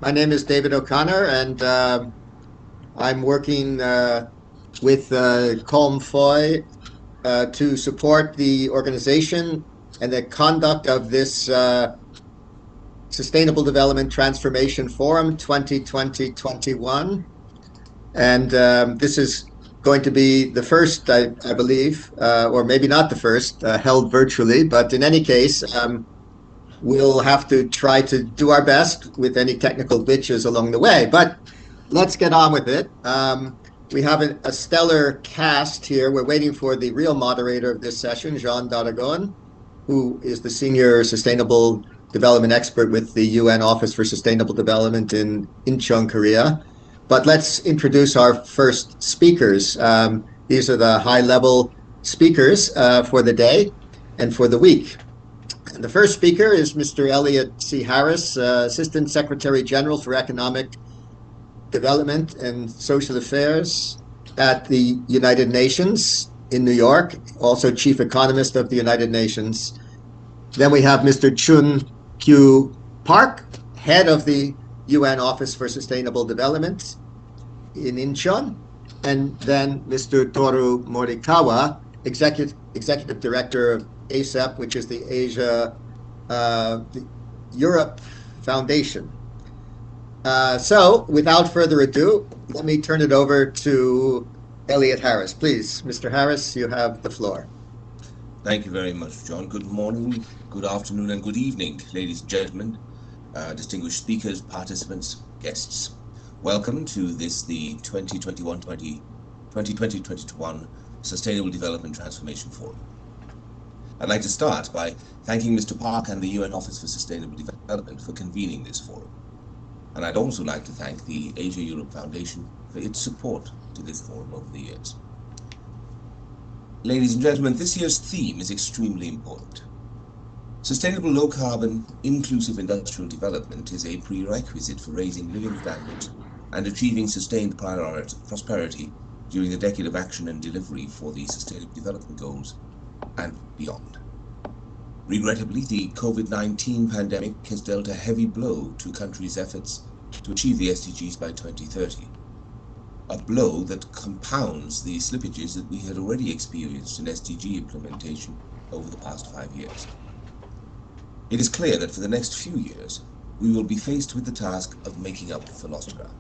My name is David O'Connor, and I'm working with Colin Powell to support the organization and the conduct of this Sustainable Development Transformation Forum 2020-21. And this is going to be the first, I believe, or maybe not the first, held virtually. But in any case, we'll have to try to do our best with any technical glitches along the way. But let's get on with it. We have a stellar cast here. We're waiting for the real moderator of this session, Jean d'Aragon, who is the Senior Sustainable Development Expert with the UN Office for Sustainable Development in Incheon, Korea. But let's introduce our first speakers. These are the high-level speakers for the day and for the week. And the first speaker is Mr. Elliot C. Harris, Assistant Secretary General for Economic Development and Social Affairs at the United Nations in New York, also Chief Economist of the United Nations. Then we have Mr. Chun Kyu Park, Head of the UN Office for Sustainable Development in Incheon. And then Mr. Turu Morikawa, Executive Director of ASEP, which is the Europe Foundation. So without further ado, let me turn it over to Elliot Harris. Please, Mr. Harris, you have the floor. Thank you very much, John. Good morning, good afternoon, and good evening, ladies and gentlemen, distinguished speakers, participants, guests. Welcome to this, the 2020-21 Sustainable Development Transformation Forum. I'd like to start by thanking Mr. Park and the UN Office for Sustainable Development for convening this forum. And I'd also like to thank the Asia-Europe Foundation for its support to this forum over the years. Ladies and gentlemen, this year's theme is extremely important. Sustainable low-carbon, inclusive industrial development is a prerequisite for raising living standards and achieving sustained prosperity during the decade of action and delivery for the Sustainable Development Goals and beyond. Regrettably, the COVID-19 pandemic has dealt a heavy blow to countries' efforts to achieve the SDGs by 2030, a blow that compounds the slippages that we had already experienced in SDG implementation over the past 5 years. It is clear that for the next few years, we will be faced with the task of making up for lost ground.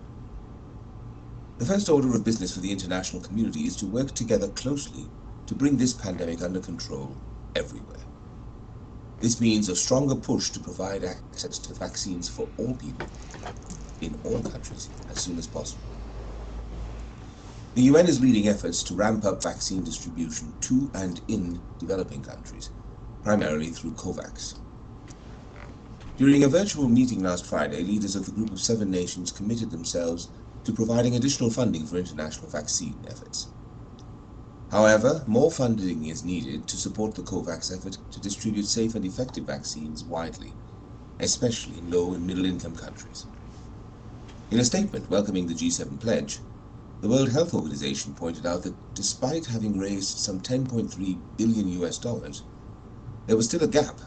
The first order of business for the international community is to work together closely to bring this pandemic under control everywhere. This means a stronger push to provide access to vaccines for all people in all countries as soon as possible. The UN is leading efforts to ramp up vaccine distribution to and in developing countries, primarily through COVAX. During a virtual meeting last Friday, leaders of the Group of 7 nations committed themselves to providing additional funding for international vaccine efforts. However, more funding is needed to support the COVAX effort to distribute safe and effective vaccines widely, especially in low and middle-income countries. In a statement welcoming the G7 pledge, the World Health Organization pointed out that despite having raised some $10.3 billion, there was still a gap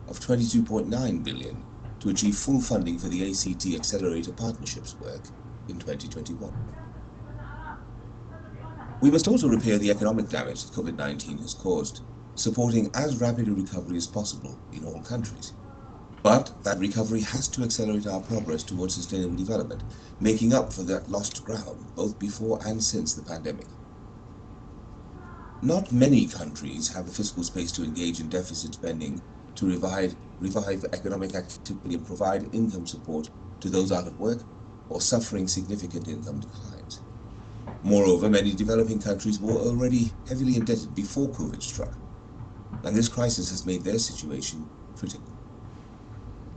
of $22.9 billion to achieve full funding for the ACT Accelerator Partnerships work in 2021. We must also repair the economic damage that COVID-19 has caused, supporting as rapid a recovery as possible in all countries. But that recovery has to accelerate our progress towards sustainable development, making up for that lost ground both before and since the pandemic. Not many countries have the fiscal space to engage in deficit spending to revive economic activity and provide income support to those out of work or suffering significant income declines. Moreover, many developing countries were already heavily indebted before COVID struck, and this crisis has made their situation critical.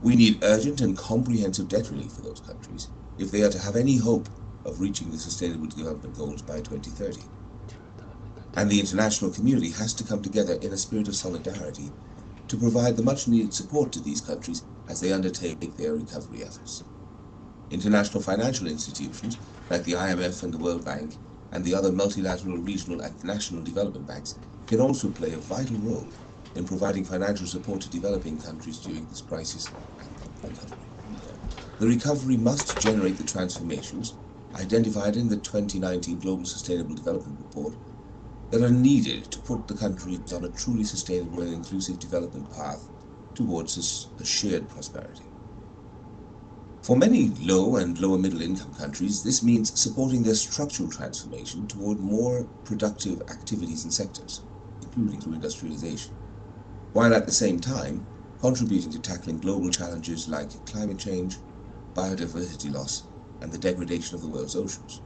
We need urgent and comprehensive debt relief for those countries if they are to have any hope of reaching the Sustainable Development Goals by 2030. And the international community has to come together in a spirit of solidarity to provide the much-needed support to these countries as they undertake their recovery efforts. International financial institutions like the IMF and the World Bank and the other multilateral, regional and national development banks can also play a vital role in providing financial support to developing countries during this crisis and recovery. the recovery must generate the transformations identified in the 2019 Global Sustainable Development Report that are needed to put the countries on a truly sustainable and inclusive development path towards a shared prosperity. For many low and lower middle income countries, this means supporting their structural transformation toward more productive activities and sectors, including through industrialization, while at the same time contributing to tackling global challenges like climate change, biodiversity loss, and the degradation of the world's oceans.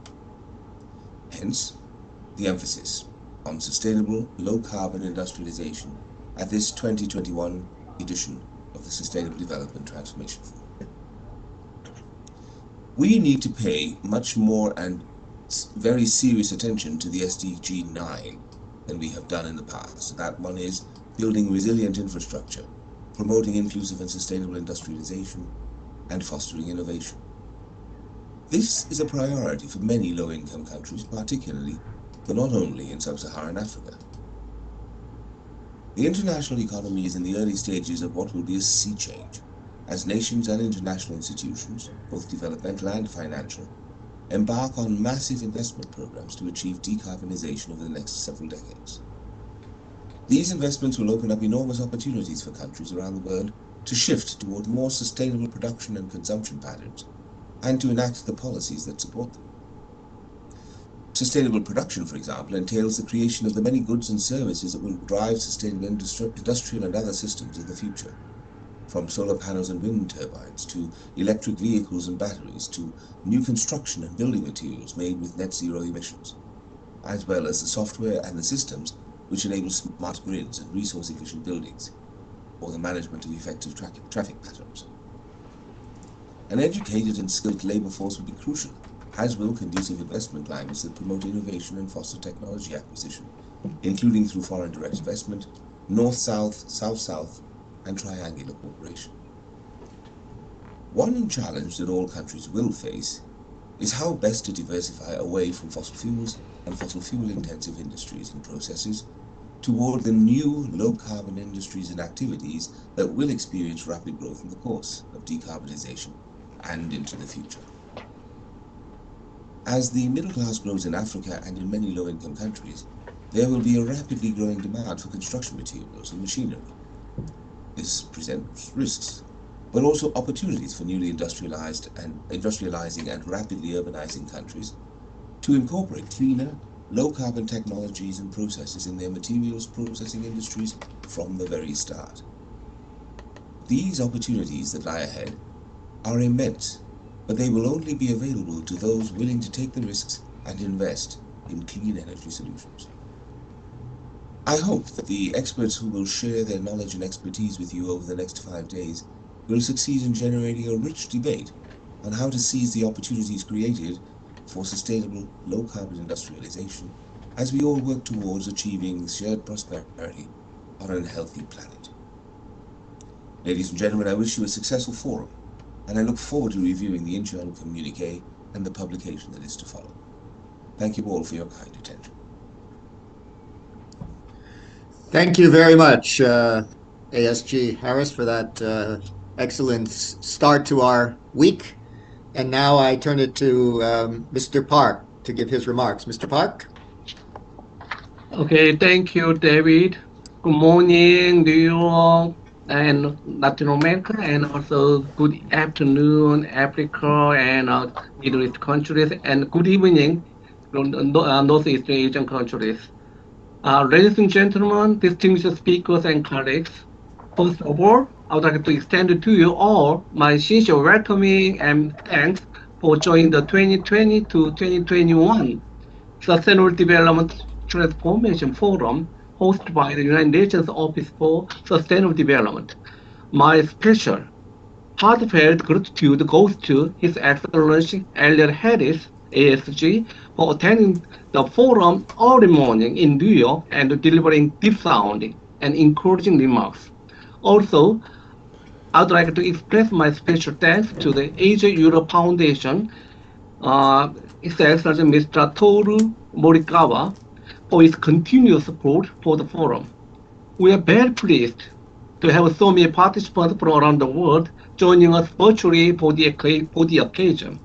Hence, the emphasis on sustainable, low-carbon industrialization at this 2021 edition of the Sustainable Development Transformation Forum. We need to pay much more and very serious attention to the SDG 9 than we have done in the past. That one is building resilient infrastructure, promoting inclusive and sustainable industrialization, and fostering innovation. This is a priority for many low-income countries, particularly, but not only, in sub-Saharan Africa. The international economy is in the early stages of what will be a sea change, as nations and international institutions, both developmental and financial, embark on massive investment programs to achieve decarbonization over the next several decades. These investments will open up enormous opportunities for countries around the world to shift toward more sustainable production and consumption patterns, and to enact the policies that support them. Sustainable production, for example, entails the creation of the many goods and services that will drive sustainable industrial and other systems of the future, from solar panels and wind turbines to electric vehicles and batteries to new construction and building materials made with net zero emissions, as well as the software and the systems which enable smart grids and resource-efficient buildings, or the management of effective traffic patterns. An educated and skilled labour force will be crucial, as will conducive investment climates that promote innovation and foster technology acquisition, including through foreign direct investment, north-south, south-south, and triangular cooperation. One challenge that all countries will face is how best to diversify away from fossil fuels and fossil fuel-intensive industries and processes toward the new low-carbon industries and activities that will experience rapid growth in the course of decarbonization and into the future. As the middle class grows in Africa and in many low-income countries, there will be a rapidly growing demand for construction materials and machinery. This presents risks, but also opportunities for newly industrializing and rapidly urbanizing countries to incorporate cleaner, low-carbon technologies and processes in their materials processing industries from the very start. These opportunities that lie ahead are immense, but they will only be available to those willing to take the risks and invest in clean energy solutions. I hope that the experts who will share their knowledge and expertise with you over the next 5 days will succeed in generating a rich debate on how to seize the opportunities created for sustainable, low-carbon industrialization as we all work towards achieving shared prosperity on a healthy planet. Ladies and gentlemen, I wish you a successful forum, and I look forward to reviewing the internal communiqué and the publication that is to follow. Thank you all for your kind attention. Thank you very much, ASG Harris, for that excellent start to our week. And now I turn it to Mr. Park to give his remarks. Mr. Park? Okay, thank you, David. Good morning, New York and Latin America, and also good afternoon, Africa and Middle East countries, and good evening, Northeast Asian countries. Ladies and gentlemen, distinguished speakers and colleagues, first of all, I would like to extend to you all my sincere welcoming and thanks for joining the 2020 to 2021 Sustainable Development Transformation Forum hosted by the United Nations Office for Sustainable Development. My special, heartfelt gratitude goes to His Excellency Elliot Harris, ASG, for attending the forum early morning in New York and delivering deep-sounding and encouraging remarks. Also, I'd like to express my special thanks to the Asia-Europe Foundation, His Excellency Mr. Turu Morikawa, for his continued support for the forum. We are very pleased to have so many participants from around the world joining us virtually for the occasion.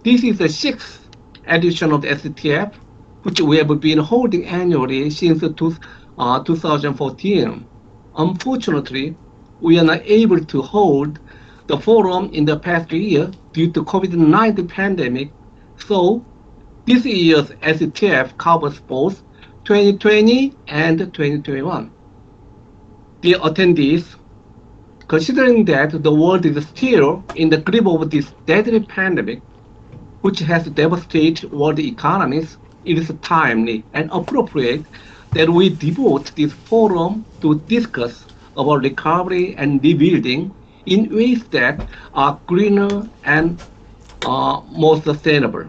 This is the sixth edition of the STF, which we have been holding annually since 2014. Unfortunately, we are not able to hold the forum in the past year due to COVID-19 pandemic, so this year's STF covers both 2020 and 2021. Dear attendees, considering that the world is still in the grip of this deadly pandemic, which has devastated world economies, it is timely and appropriate that we devote this forum to discuss about recovery and rebuilding in ways that are greener and more sustainable.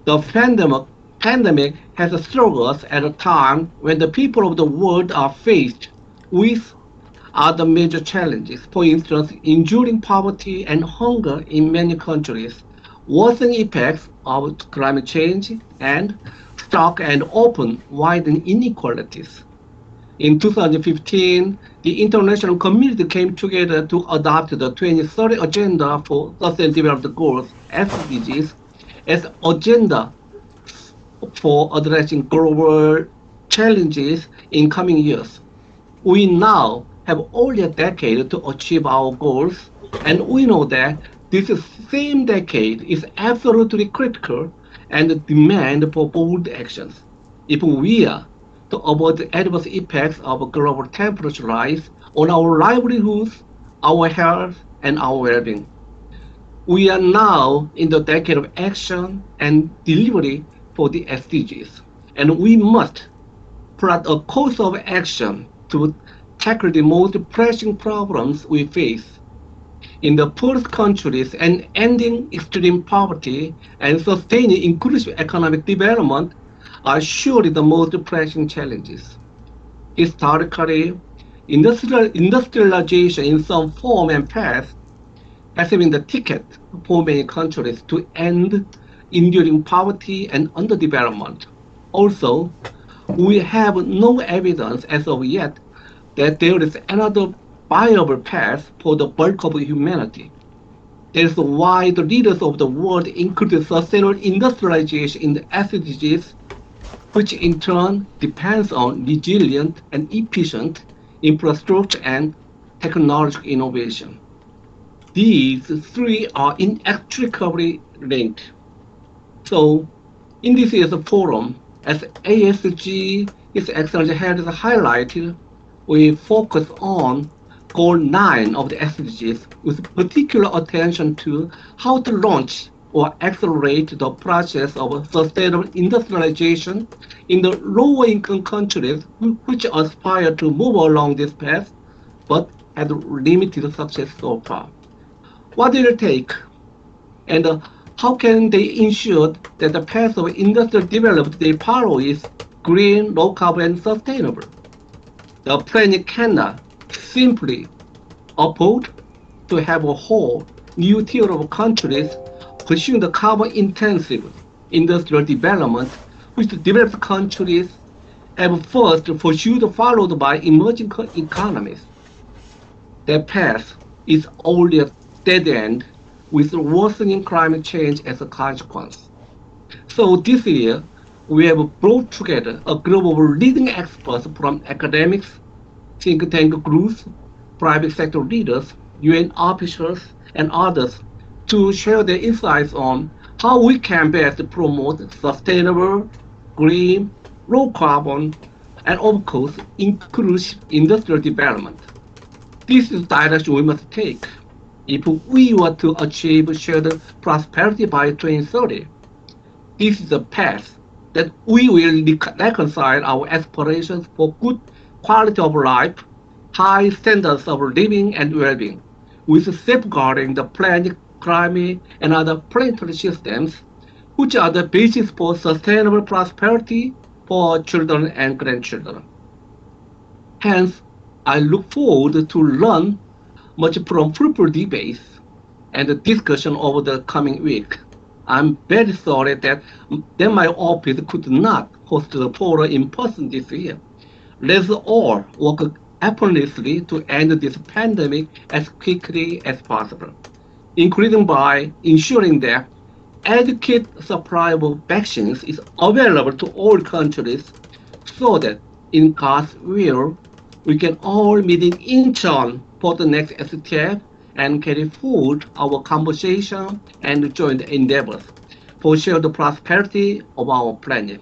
The pandemic has struck us at a time when the people of the world are faced with other major challenges. For instance, enduring poverty and hunger in many countries, worsening effects of climate change, and stark and open widening inequalities. In 2015, the international community came together to adopt the 2030 Agenda for Sustainable Development Goals, SDGs, as agenda for addressing global challenges in coming years. We now have only a decade to achieve our goals, and we know that this same decade is absolutely critical and demand for bold actions. If we are to avoid the adverse effects of global temperature rise on our livelihoods, our health, and our well-being. We are now in the decade of action and delivery for the SDGs, and we must plot a course of action to tackle the most pressing problems we face. In the poorest countries, and ending extreme poverty and sustaining inclusive economic development are surely the most pressing challenges. Historically, industrialization in some form and path has been the ticket for many countries to end enduring poverty and underdevelopment. Also, we have no evidence as of yet that there is another viable path for the bulk of humanity. That is why the leaders of the world included sustainable industrialization in the SDGs, which in turn depends on resilient and efficient infrastructure and technological innovation. These three are inextricably linked. So, in this year's forum, as ASG, His Excellency has highlighted, we focus on Goal 9 of the SDGs with particular attention to how to launch or accelerate the process of sustainable industrialization in the lower income countries which aspire to move along this path but had limited success so far. What will it take? And how can they ensure that the path of industrial development they follow is green, low carbon, and sustainable? The planet cannot simply afford to have a whole new tier of countries pursuing the carbon-intensive industrial development, which the developed countries have first pursued, followed by emerging economies. That path is only a dead end with worsening climate change as a consequence. So this year, we have brought together a group of leading experts from academics, think tank groups, private sector leaders, UN officials, and others to share their insights on how we can best promote sustainable, green, low carbon, and of course, inclusive industrial development. This is the direction we must take if we were to achieve shared prosperity by 2030. This is the path that we will reconcile our aspirations for good quality of life, high standards of living and well-being, with safeguarding the planet, climate, and other planetary systems, which are the basis for sustainable prosperity for our children and grandchildren. Hence, I look forward to learn much from fruitful debates and discussion over the coming week. I'm very sorry that my office could not host the forum in person this year. Let's all work effortlessly to end this pandemic as quickly as possible, including by ensuring that adequate supply of vaccines is available to all countries so that in God's will, we can all meet in Incheon for the next step and carry forward our conversation and joint endeavors for shared prosperity of our planet.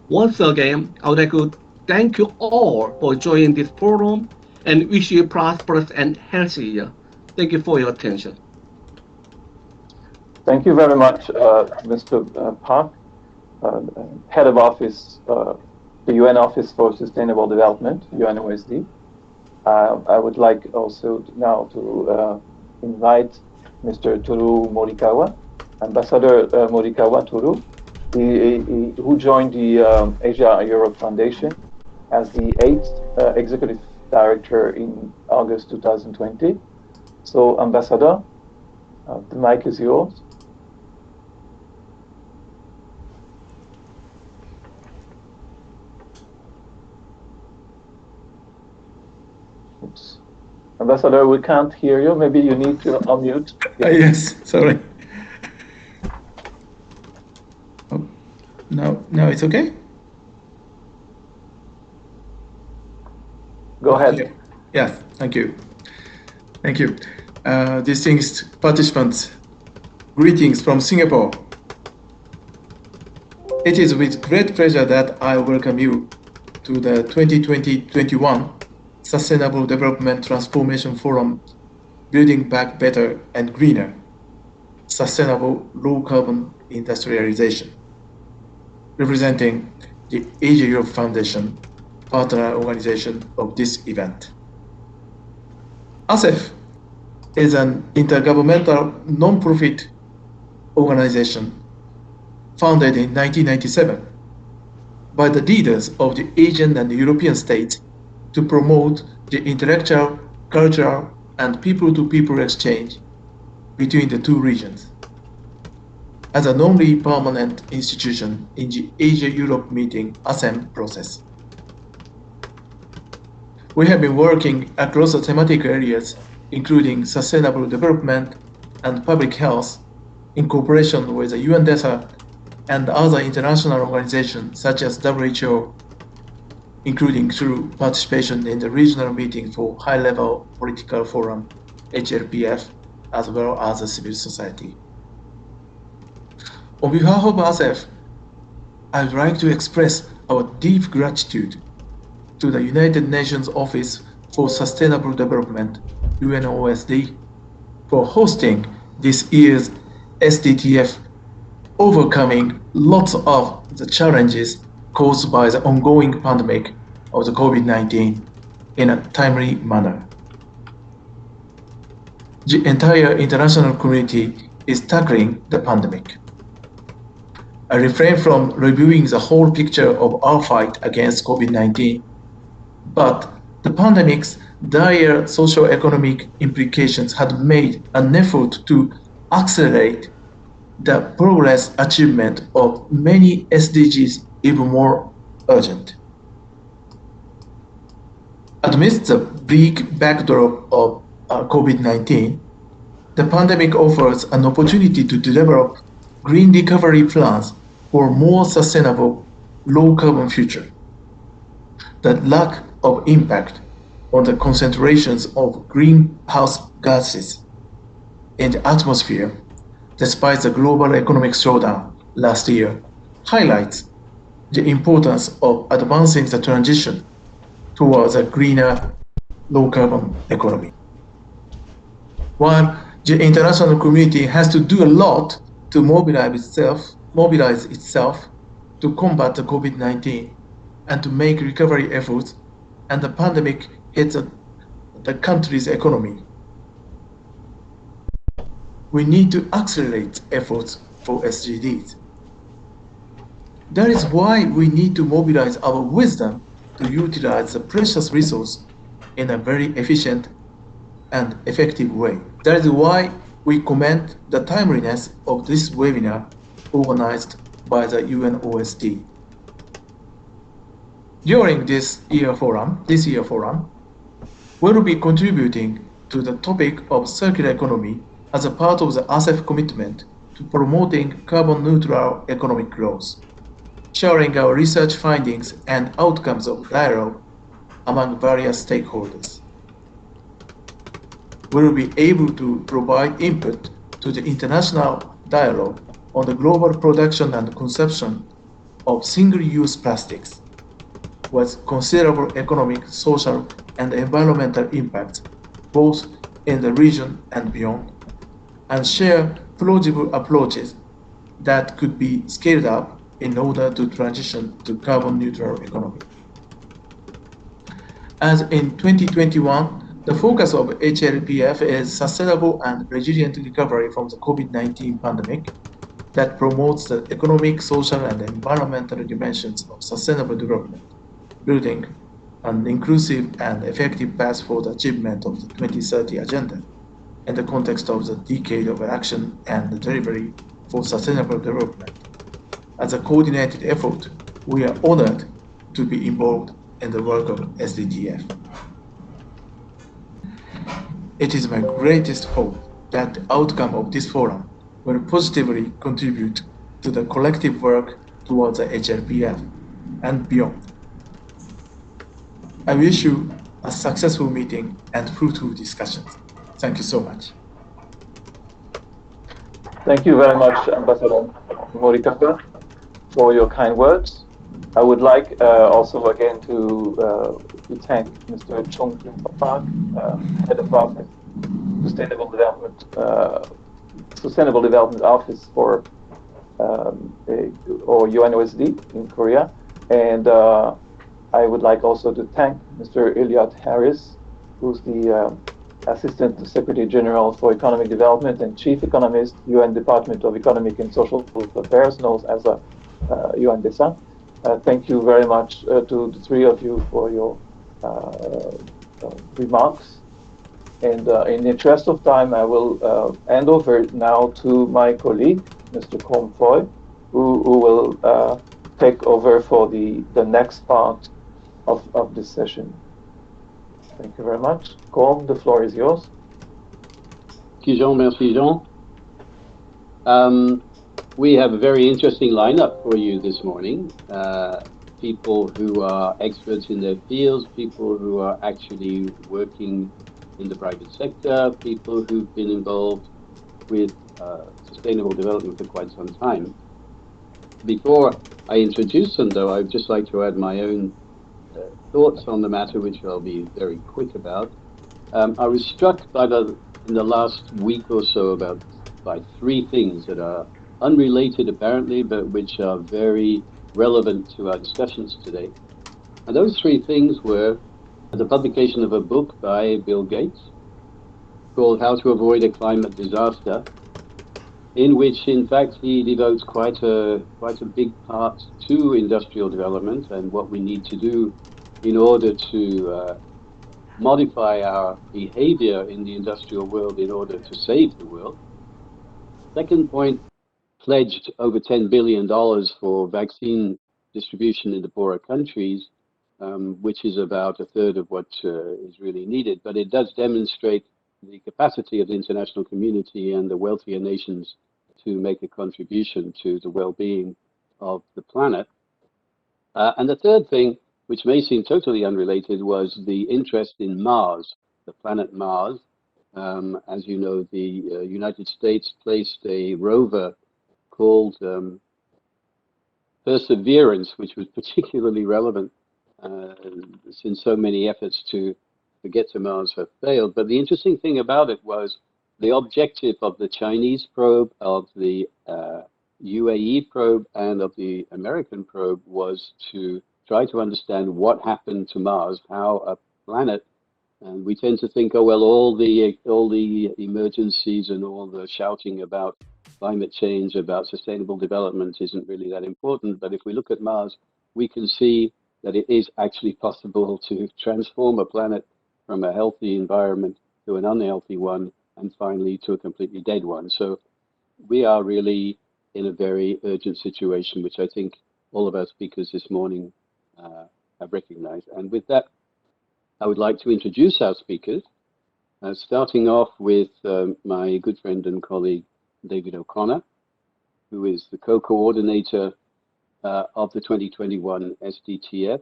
Once again, I would like to thank you all for joining this forum and wish you a prosperous and healthy year. Thank you for your attention. Thank you very much, Mr. Park, Head of Office, the UN Office for Sustainable Development, UNOSD. I would like also now to invite Mr. Turu Morikawa, Ambassador Morikawa Turu, who joined the Asia-Europe Foundation as the 8th Executive Director in August 2020. So, Ambassador, the mic is yours. Oops. Ambassador, we can't hear you. Maybe you need to unmute. Yes, sorry. Oh, now it's okay? Go ahead. Yes, thank you. Thank you. Distinguished participants, greetings from Singapore. It is with great pleasure that I welcome you to the 2020-21 Sustainable Development Transformation Forum, Building Back Better and Greener, Sustainable Low Carbon Industrialization, representing the Asia-Europe Foundation, partner organization of this event. ASEF is an intergovernmental non-profit organization founded in 1997 by the leaders of the Asian and European states to promote the intellectual, cultural, and people-to-people exchange between the two regions. As an only permanent institution in the Asia-Europe meeting ASEM process. We have been working across the thematic areas, including sustainable development and public health, in cooperation with the UNDESA and other international organizations such as WHO, including through participation in the regional meeting for high-level political forum, HLPF, as well as the civil society. On behalf of ASEF, I would like to express our deep gratitude to the United Nations Office for Sustainable Development, UNOSD, for hosting this year's SDTF, overcoming lots of the challenges caused by the ongoing pandemic of the COVID-19 in a timely manner. The entire international community is tackling the pandemic. I refrain from reviewing the whole picture of our fight against COVID-19, but the pandemic's dire socio-economic implications had made an effort to accelerate the progress achievement of many SDGs even more urgent. Amidst the bleak backdrop of COVID-19, the pandemic offers an opportunity to develop green recovery plans for a more sustainable, low-carbon future that lack of impact on the concentrations of greenhouse gases in the atmosphere, despite the global economic slowdown last year, highlights the importance of advancing the transition towards a greener, low-carbon economy. While the international community has to do a lot to mobilize itself to combat the COVID-19 and to make recovery efforts, and the pandemic hits the country's economy, we need to accelerate efforts for SDGs. That is why we need to mobilize our wisdom to utilize the precious resource in a very efficient and effective way. That is why we commend the timeliness of this webinar organized by the UNOSD. During this year forum, will be contributing to the topic of circular economy as a part of the ASEF commitment to promoting carbon neutral economic growth, sharing our research findings and outcomes of dialogue among various stakeholders. We will be able to provide input to the international dialogue on the global production and consumption of single-use plastics, with considerable economic, social, and environmental impacts, both in the region and beyond, and share plausible approaches that could be scaled up in order to transition to carbon neutral economy. As in 2021, the focus of HLPF is sustainable and resilient recovery from the COVID-19 pandemic that promotes the economic, social, and environmental dimensions of sustainable development, building an inclusive and effective path for the achievement of the 2030 Agenda in the context of the decade of action and delivery for sustainable development. As a coordinated effort, we are honored to be involved in the work of SDGF. It is my greatest hope that the outcome of this forum will positively contribute to the collective work towards the HLPF and beyond. I wish you a successful meeting and fruitful discussions. Thank you so much. Thank you very much, Ambassador Morikawa, for your kind words. I would like also again to thank Mr. Chong-Kyun Park, Head of Office, Sustainable Development Office for or UNOSD in Korea, and I would like also to thank Mr. Elliot Harris, who's the Assistant Secretary General for Economic Development and Chief Economist, UN Department of Economic and Social Affairs, known as UNDESA. Thank you very much to the three of you for your remarks. And in the interest of time, I will hand over now to my colleague, Mr. Colin Powell, who will take over for the next part of this session. Thank you very much. Colin, the floor is yours. Merci, Jean. We have a very interesting lineup for you this morning. People who are experts in their fields, people who are actually working in the private sector, people who've been involved with sustainable development for quite some time. Before I introduce them, though, I'd just like to add my own thoughts on the matter, which I'll be very quick about. I was struck by in the last week or so by three things that are unrelated apparently, but which are very relevant to our discussions today. And those three things were the publication of a book by Bill Gates called How to Avoid a Climate Disaster, in which in fact he devotes quite a big part to industrial development and what we need to do in order to modify our behavior in the industrial world in order to save the world. Second point, pledged over $10 billion for vaccine distribution in the poorer countries, which is about a third of what is really needed. But it does demonstrate the capacity of the international community and the wealthier nations to make a contribution to the well-being of the planet. And the third thing, which may seem totally unrelated, was the interest in Mars, the planet Mars. As you know, the United States placed a rover called Perseverance, which was particularly relevant since so many efforts to get to Mars have failed. But the interesting thing about it was the objective of the Chinese probe, of the UAE probe, and of the American probe was to try to understand what happened to Mars, how a planet, and we tend to think, oh well, all the emergencies and all the shouting about climate change, about sustainable development isn't really that important. But if we look at Mars, we can see that it is actually possible to transform a planet from a healthy environment to an unhealthy one, and finally to a completely dead one. So we are really in a very urgent situation, which I think all of our speakers this morning have recognized. And with that, I would like to introduce our speakers, starting off with my good friend and colleague, David O'Connor, who is the co-coordinator of the 2021 SDTF,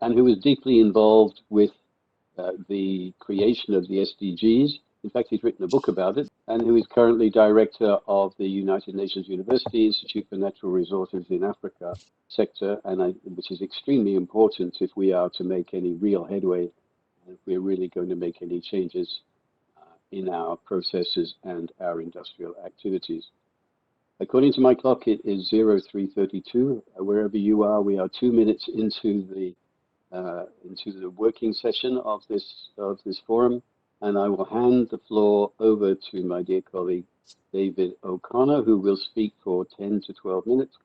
and who was deeply involved with the creation of the SDGs. In fact, he's written a book about it, and who is currently director of the United Nations University Institute for Natural Resources in Africa sector, which is extremely important if we are to make any real headway, if we're really going to make any changes in our processes and our industrial activities. According to my clock, it is 03:32. Wherever you are, we are 2 minutes into the working session of this forum, and I will hand the floor over to my dear colleague David O'Connor, who will speak for 10 to 12 minutes.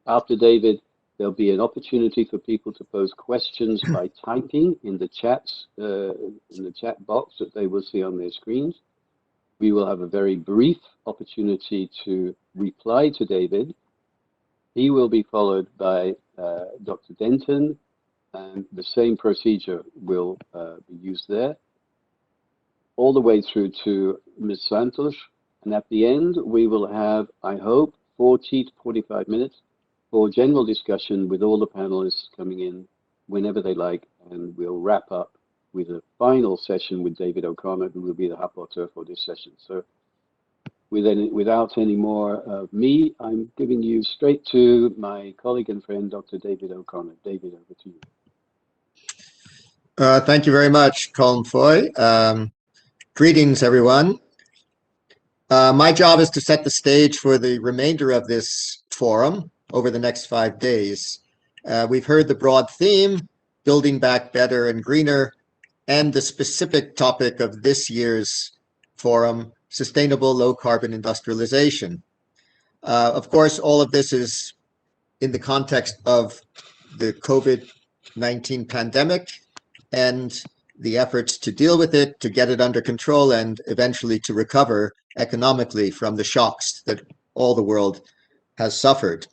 After David, there'll be an opportunity for people to pose questions by typing in the chats, in the chat box that they will see on their screens. We will have a very brief opportunity to reply to David. He will be followed by Dr. Denton, and the same procedure will be used there, all the way through to Ms. Santos. And at the end, we will have, I hope, 40 to 45 minutes for general discussion with all the panelists coming in whenever they like, and we'll wrap up with a final session with David O'Connor, who will be the rapporteur for this session. So without any more of me, I'm giving you straight to my colleague and friend, Dr. David O'Connor. David, over to you. Thank you very much, Colin Powell. Greetings, everyone. My job is to set the stage for the remainder of this forum over the next 5 days. We've heard the broad theme, building back better and greener, and the specific topic of this year's forum, sustainable low-carbon industrialization. Of course, all of this is in the context of the COVID-19 pandemic and the efforts to deal with it, to get it under control, and eventually to recover economically from the shocks that all the world has suffered.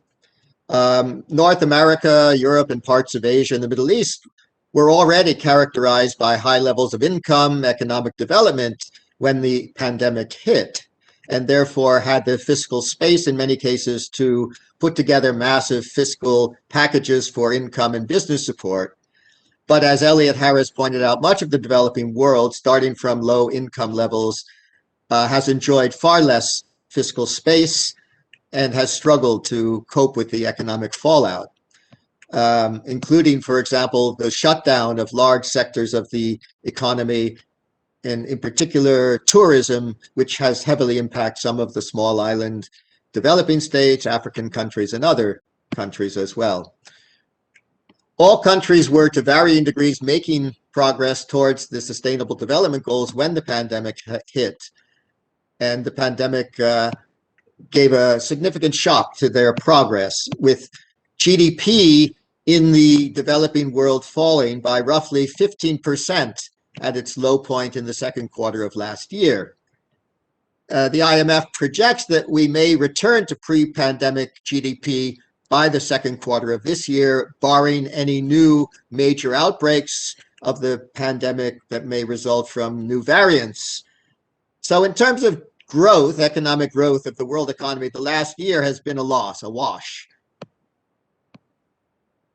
North America, Europe, and parts of Asia and the Middle East were already characterized by high levels of income, economic development when the pandemic hit, and therefore had the fiscal space in many cases to put together massive fiscal packages for income and business support. But as Elliot Harris pointed out, much of the developing world, starting from low income levels, has enjoyed far less fiscal space and has struggled to cope with the economic fallout, including, for example, the shutdown of large sectors of the economy, and in particular tourism, which has heavily impacted some of the small island developing states, African countries, and other countries as well. All countries were to varying degrees making progress towards the Sustainable Development Goals when the pandemic hit. And the pandemic gave a significant shock to their progress, with GDP in the developing world falling by roughly 15% at its low point in the second quarter of last year. The IMF projects that we may return to pre-pandemic GDP by the second quarter of this year, barring any new major outbreaks of the pandemic that may result from new variants. So in terms of growth, economic growth of the world economy, the last year has been a loss, a wash.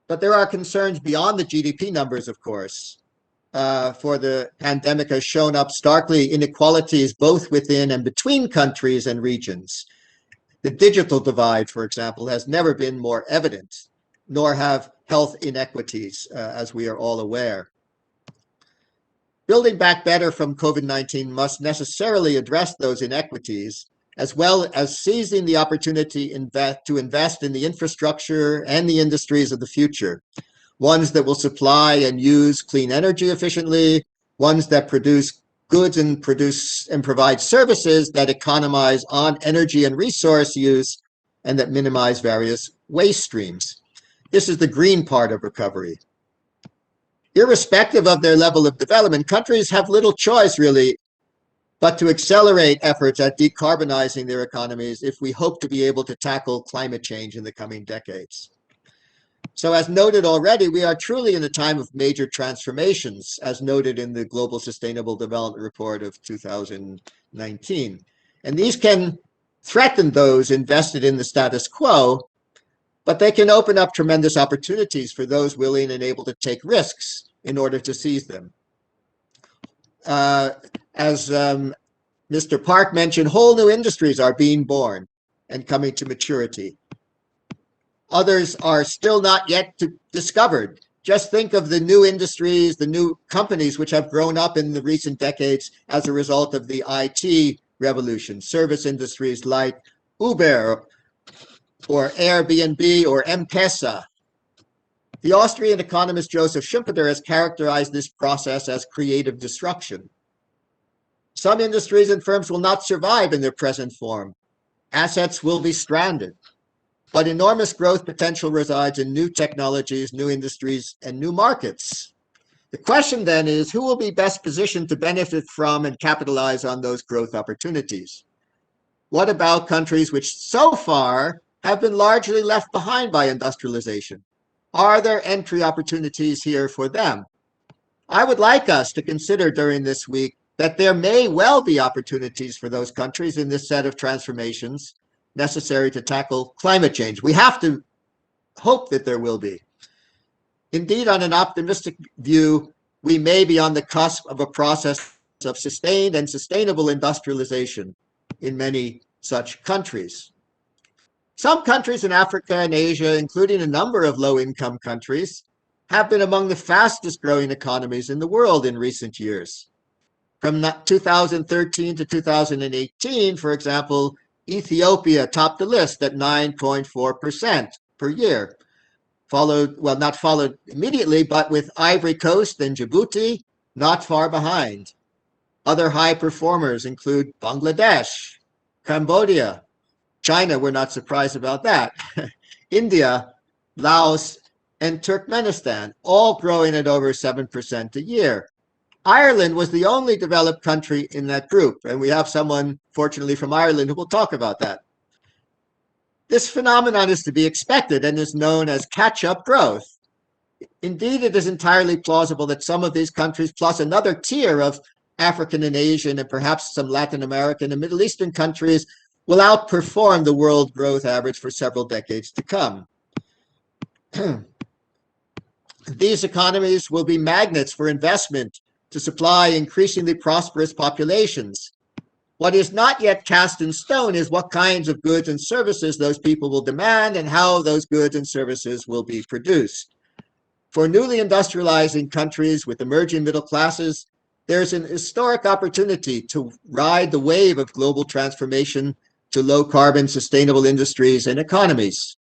But there are concerns beyond the GDP numbers, of course. For the pandemic has shown up starkly inequalities both within and between countries and regions. The digital divide, for example, has never been more evident, nor have health inequities, as we are all aware. Building back better from COVID-19 must necessarily address those inequities, as well as seizing the opportunity to invest in the infrastructure and the industries of the future, ones that will supply and use clean energy efficiently, ones that produce goods and provide services that economize on energy and resource use and that minimize various waste streams. This is the green part of recovery. Irrespective of their level of development, countries have little choice, really, but to accelerate efforts at decarbonizing their economies if we hope to be able to tackle climate change in the coming decades. So as noted already, we are truly in a time of major transformations, as noted in the Global Sustainable Development Report of 2019. And these can threaten those invested in the status quo, but they can open up tremendous opportunities for those willing and able to take risks in order to seize them. As Mr. Park mentioned, whole new industries are being born and coming to maturity. Others are still not yet discovered. Just think of the new industries, the new companies which have grown up in the recent decades as a result of the IT revolution. Service industries like Uber or Airbnb or M-Pesa. The Austrian economist Joseph Schumpeter has characterized this process as creative destruction. Some industries and firms will not survive in their present form. Assets will be stranded. But enormous growth potential resides in new technologies, new industries, and new markets. The question then is, who will be best positioned to benefit from and capitalize on those growth opportunities? What about countries which so far have been largely left behind by industrialization? Are there entry opportunities here for them? I would like us to consider during this week that there may well be opportunities for those countries in this set of transformations necessary to tackle climate change. We have to hope that there will be. Indeed, on an optimistic view, we may be on the cusp of a process of sustained and sustainable industrialization in many such countries. Some countries in Africa and Asia, including a number of low-income countries, have been among the fastest growing economies in the world in recent years. From 2013 to 2018, for example, Ethiopia topped the list at 9.4% per year. Not followed immediately, but with Ivory Coast and Djibouti not far behind. Other high performers include Bangladesh, Cambodia, China, we're not surprised about that, India, Laos, and Turkmenistan, all growing at over 7% a year. Ireland was the only developed country in that group, and we have someone, fortunately, from Ireland who will talk about that. This phenomenon is to be expected and is known as catch-up growth. Indeed, it is entirely plausible that some of these countries, plus another tier of African and Asian and perhaps some Latin American and Middle Eastern countries, will outperform the world growth average for several decades to come. These economies will be magnets for investment to supply increasingly prosperous populations. What is not yet cast in stone is what kinds of goods and services those people will demand and how those goods and services will be produced. For newly industrializing countries with emerging middle classes, there's an historic opportunity to ride the wave of global transformation to low-carbon, sustainable industries and economies.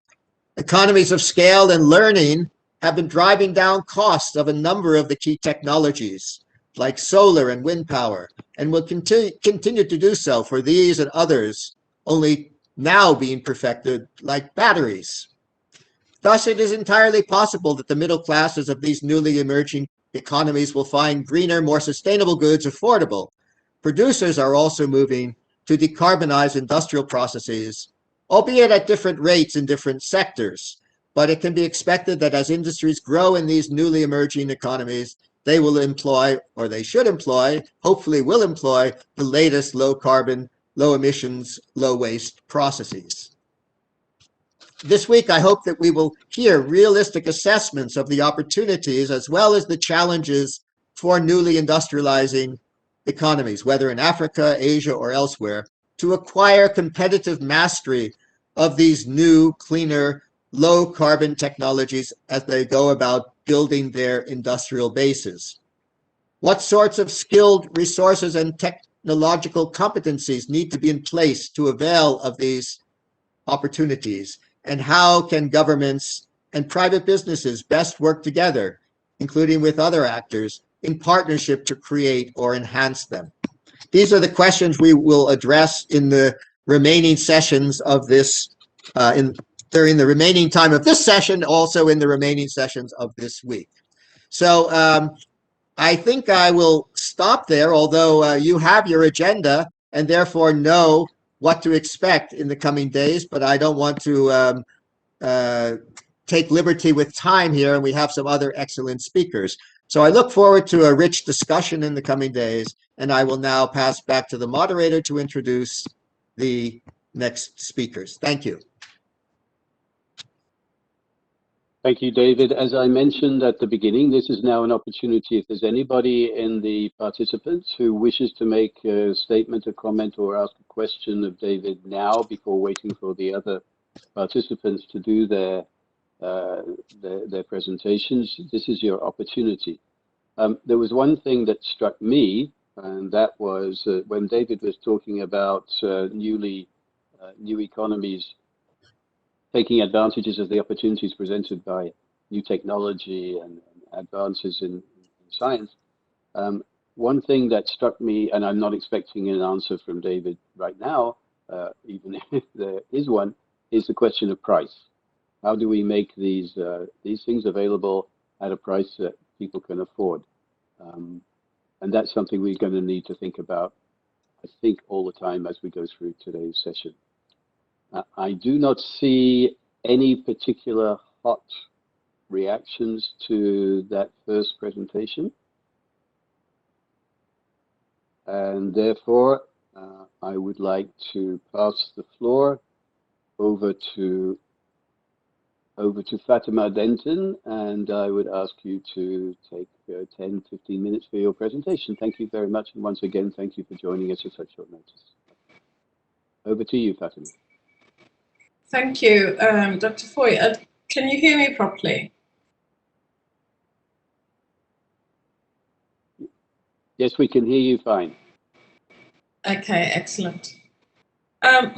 Economies of scale and learning have been driving down costs of a number of the key technologies, like solar and wind power, and will continue to do so for these and others, only now being perfected, like batteries. Thus, it is entirely possible that the middle classes of these newly emerging economies will find greener, more sustainable goods affordable. Producers are also moving to decarbonize industrial processes, albeit at different rates in different sectors. But it can be expected that as industries grow in these newly emerging economies, they will employ, or they should employ, hopefully will employ, the latest low carbon, low emissions, low waste processes. This week, I hope that we will hear realistic assessments of the opportunities as well as the challenges for newly industrializing economies, whether in Africa, Asia, or elsewhere, to acquire competitive mastery of these new, cleaner, low carbon technologies as they go about building their industrial bases. What sorts of skilled resources and technological competencies need to be in place to avail of these opportunities? And how can governments and private businesses best work together, including with other actors, in partnership to create or enhance them? These are the questions we will address in the remaining sessions of this, during the remaining time of this session, also in the remaining sessions of this week. So I think I will stop there, although you have your agenda and therefore know what to expect in the coming days, but I don't want to take liberty with time here, and we have some other excellent speakers. So I look forward to a rich discussion in the coming days, and I will now pass back to the moderator to introduce the next speakers. Thank you. Thank you, David. As I mentioned at the beginning, this is now an opportunity. If there's anybody in the participants who wishes to make a statement, a comment, or ask a question of David now before waiting for the other participants to do their presentations, this is your opportunity. There was one thing that struck me, and that was when David was talking about new economies taking advantages of the opportunities presented by new technology and advances in science. One thing that struck me, and I'm not expecting an answer from David right now, even if there is one, is the question of price. How do we make these things available at a price that people can afford? And that's something we're going to need to think about, I think, all the time as we go through today's session. I do not see any particular hot reactions to that first presentation. And therefore, I would like to pass the floor over to Fatima Denton, and I would ask you to take 10, 15 minutes for your presentation. Thank you very much. And once again, thank you for joining us at such short notice. Over to you, Fatima. Thank you, Dr. Foy. Can you hear me properly? Yes, we can hear you fine. Okay, excellent.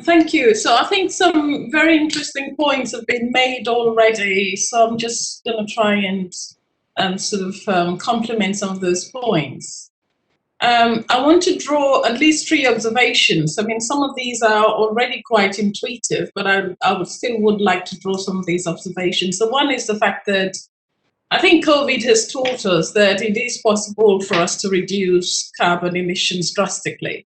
Thank you. So I think some very interesting points have been made already. So I'm just going to try and sort of complement some of those points. I want to draw at least 3 observations. I mean, some of these are already quite intuitive, but I would like to draw some of these observations. So one is the fact that I think COVID has taught us that it is possible for us to reduce carbon emissions drastically.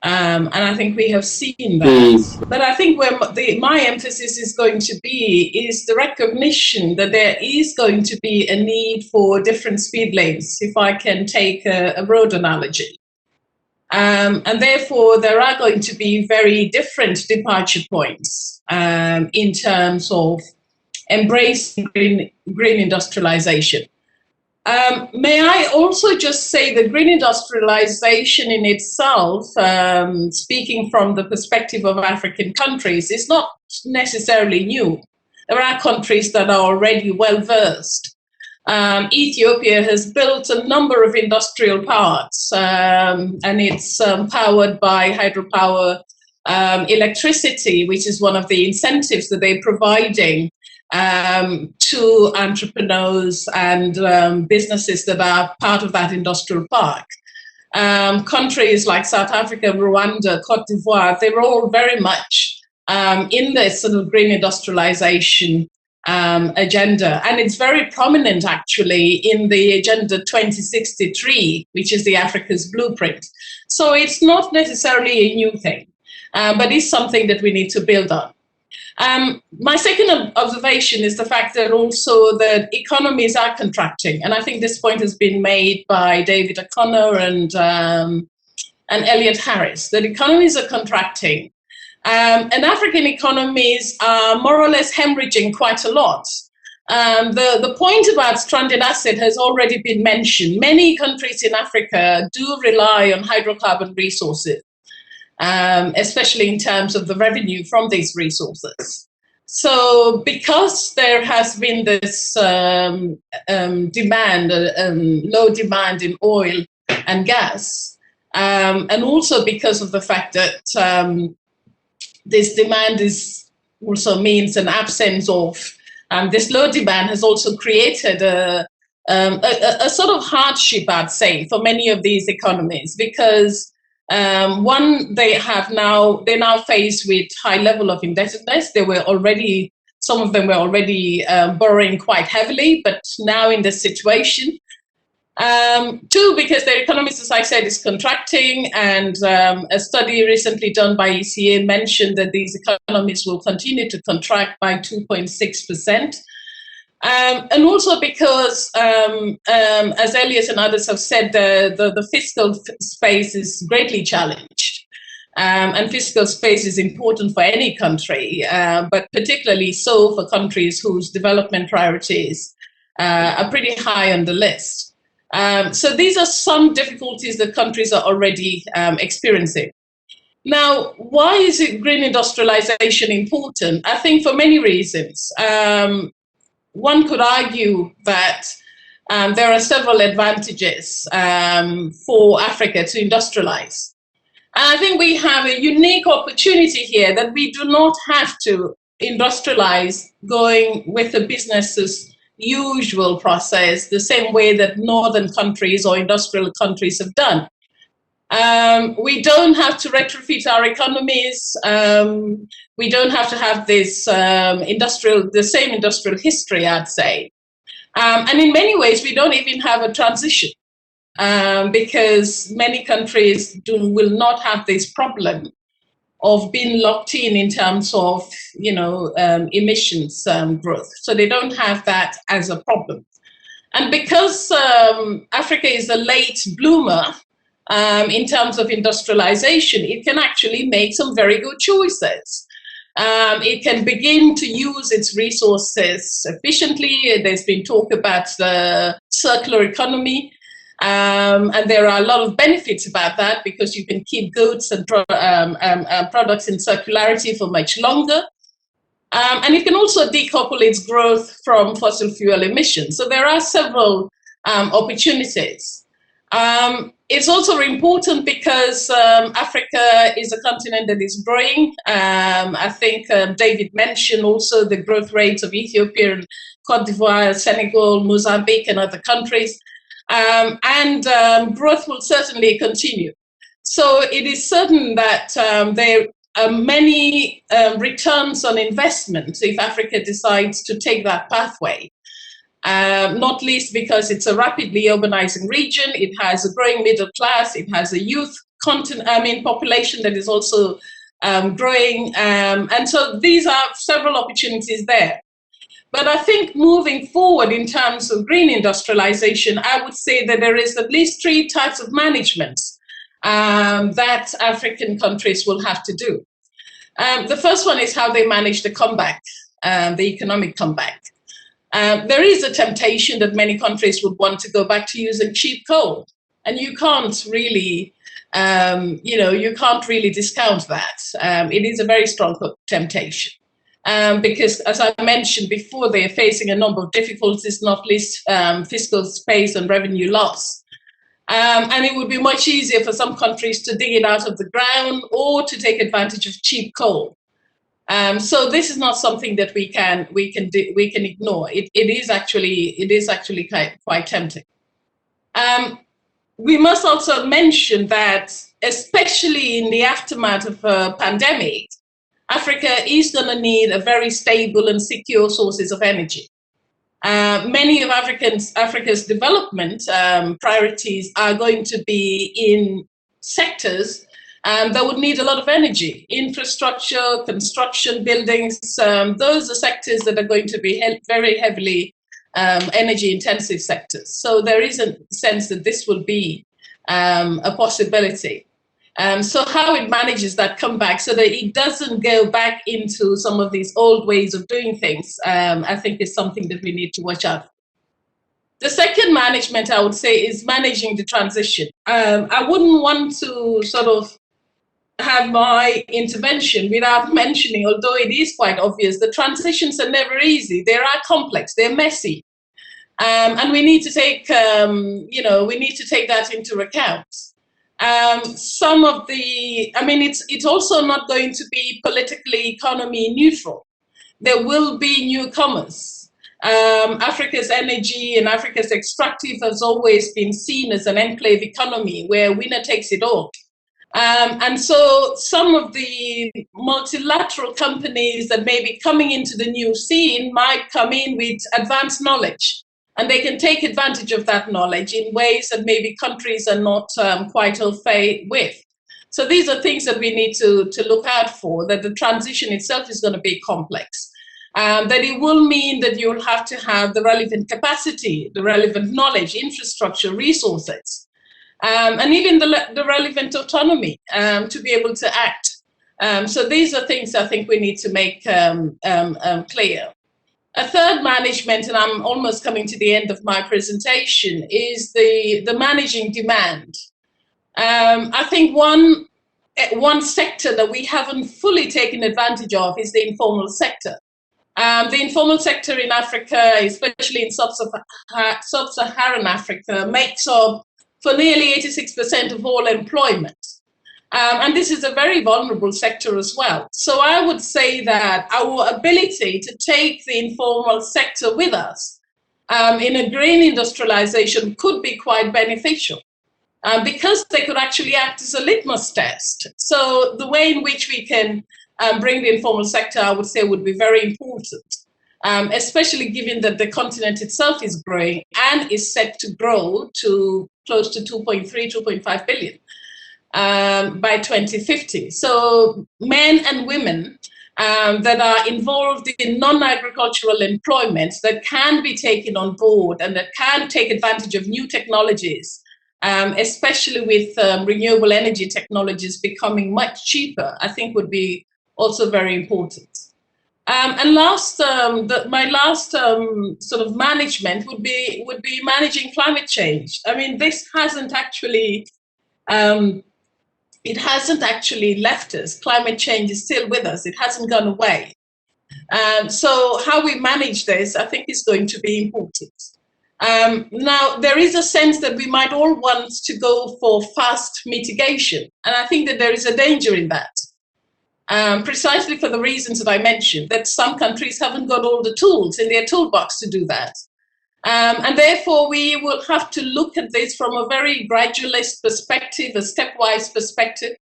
And I think we have seen that. But I think where my emphasis is going to be is the recognition that there is going to be a need for different speed lanes, if I can take a road analogy. And therefore, there are going to be very different departure points in terms of embracing green industrialization. May I also just say that green industrialization in itself, speaking from the perspective of African countries, is not necessarily new. There are countries that are already well versed. Ethiopia has built a number of industrial parks, and it's powered by hydropower electricity, which is one of the incentives that they're providing to entrepreneurs and businesses that are part of that industrial park. Countries like South Africa, Rwanda, Cote d'Ivoire, they're all very much in this sort of green industrialization agenda. And it's very prominent actually in the Agenda 2063, which is the Africa's blueprint. So it's not necessarily a new thing, but it's something that we need to build on. My second observation is the fact that also that economies are contracting, and I think this point has been made by David O'Connor and Elliot Harris, that economies are contracting, and African economies are more or less hemorrhaging quite a lot. The point about stranded asset has already been mentioned. Many countries in Africa do rely on hydrocarbon resources, especially in terms of the revenue from these resources. So because there has been this demand, low demand in oil and gas, and also because of the fact that this demand also means an absence of, this low demand has also created a sort of hardship, I'd say, for many of these economies, because they're now faced with high level of indebtedness. Some of them were already borrowing quite heavily, but now in this situation. 2, because their economies, as I said, is contracting, and a study recently done by ECA mentioned that these economies will continue to contract by 2.6%. And also because, as Elias and others have said, the fiscal space is greatly challenged. And fiscal space is important for any country, but particularly so for countries whose development priorities are pretty high on the list. So these are some difficulties that countries are already experiencing. Now, why is green industrialization important? I think for many reasons. One could argue that there are several advantages for Africa to industrialize. And I think we have a unique opportunity here that we do not have to industrialize going with the business's usual process, the same way that northern countries or industrial countries have done. We don't have to retrofit our economies. We don't have to have this the same industrial history, I'd say. And in many ways, we don't even have a transition because many countries will not have this problem of being locked in terms of, emissions growth. So they don't have that as a problem. And because Africa is a late bloomer, in terms of industrialization, it can actually make some very good choices. It can begin to use its resources efficiently. There's been talk about the circular economy, and there are a lot of benefits about that because you can keep goods and products in circularity for much longer. And it can also decouple its growth from fossil fuel emissions. So there are several opportunities. It's also important because Africa is a continent that is growing. I think David mentioned also the growth rates of Ethiopia and Cote d'Ivoire, Senegal, Mozambique, and other countries. And growth will certainly continue. So it is certain that there are many returns on investment if Africa decides to take that pathway. Not least because it's a rapidly urbanizing region. It has a growing middle class. It has a youth population that is also growing. And so these are several opportunities there. But I think moving forward in terms of green industrialization, I would say that there is at least 3 types of management that African countries will have to do. The first one is how they manage the comeback, the economic comeback. There is a temptation that many countries would want to go back to using cheap coal, and you can't really, you can't really discount that. It is a very strong temptation because, as I mentioned before, they are facing a number of difficulties, not least fiscal space and revenue loss. And it would be much easier for some countries to dig it out of the ground or to take advantage of cheap coal. So this is not something that we can ignore. It is actually quite tempting. We must also mention that, especially in the aftermath of a pandemic, Africa is going to need a very stable and secure sources of energy. Many of Africa's development priorities are going to be in sectors that would need a lot of energy. Infrastructure, construction, buildings, those are sectors that are going to be very heavily energy intensive sectors. So there is a sense that this will be a possibility. So how it manages that comeback so that it doesn't go back into some of these old ways of doing things, I think is something that we need to watch out for. The second management, I would say, is managing the transition. I wouldn't want to sort of have my intervention without mentioning, although it is quite obvious, the transitions are never easy. They are complex, they're messy. And we need to take, we need to take that into account. Some of the, it's also not going to be politically economy neutral. There will be newcomers. Africa's energy and Africa's extractive has always been seen as an enclave economy where winner takes it all. And so some of the multilateral companies that may be coming into the new scene might come in with advanced knowledge. And they can take advantage of that knowledge in ways that maybe countries are not quite au fait with. So these are things that we need to look out for, that the transition itself is going to be complex. that it will mean that you'll have to have the relevant capacity, the relevant knowledge, infrastructure, resources, and even the relevant autonomy to be able to act. So these are things I think we need to make clear. A third management, and I'm almost coming to the end of my presentation, is the managing demand. I think one sector that we haven't fully taken advantage of is the informal sector. The informal sector in Africa, especially in sub-Saharan Africa, makes up for nearly 86% of all employment. And this is a very vulnerable sector as well. So I would say that our ability to take the informal sector with us in a green industrialization could be quite beneficial because they could actually act as a litmus test. So the way in which we can bring the informal sector, I would say, would be very important, especially given that the continent itself is growing and is set to grow to close to 2.3, 2.5 billion. By 2050. So men and women that are involved in non-agricultural employment that can be taken on board and that can take advantage of new technologies, especially with renewable energy technologies becoming much cheaper, I think would be also very important. And last, my last sort of management would be managing climate change. I mean, this hasn't actually it hasn't actually left us. Climate change is still with us. It hasn't gone away. So how we manage this, I think, is going to be important. Now, there is a sense that we might all want to go for fast mitigation. And I think that there is a danger in that, precisely for the reasons that I mentioned, that some countries haven't got all the tools in their toolbox to do that. And therefore, we will have to look at this from a very gradualist perspective, a stepwise perspective.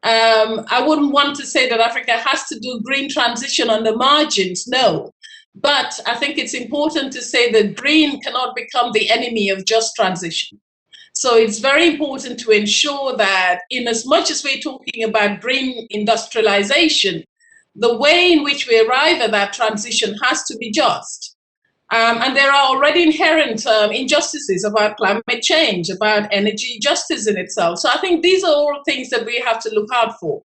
I wouldn't want to say that Africa has to do green transition on the margins, no. But I think it's important to say that green cannot become the enemy of just transition. So it's very important to ensure that in as much as we're talking about green industrialization, the way in which we arrive at that transition has to be just. And there are already inherent injustices about climate change, about energy justice in itself. So I think these are all things that we have to look out for.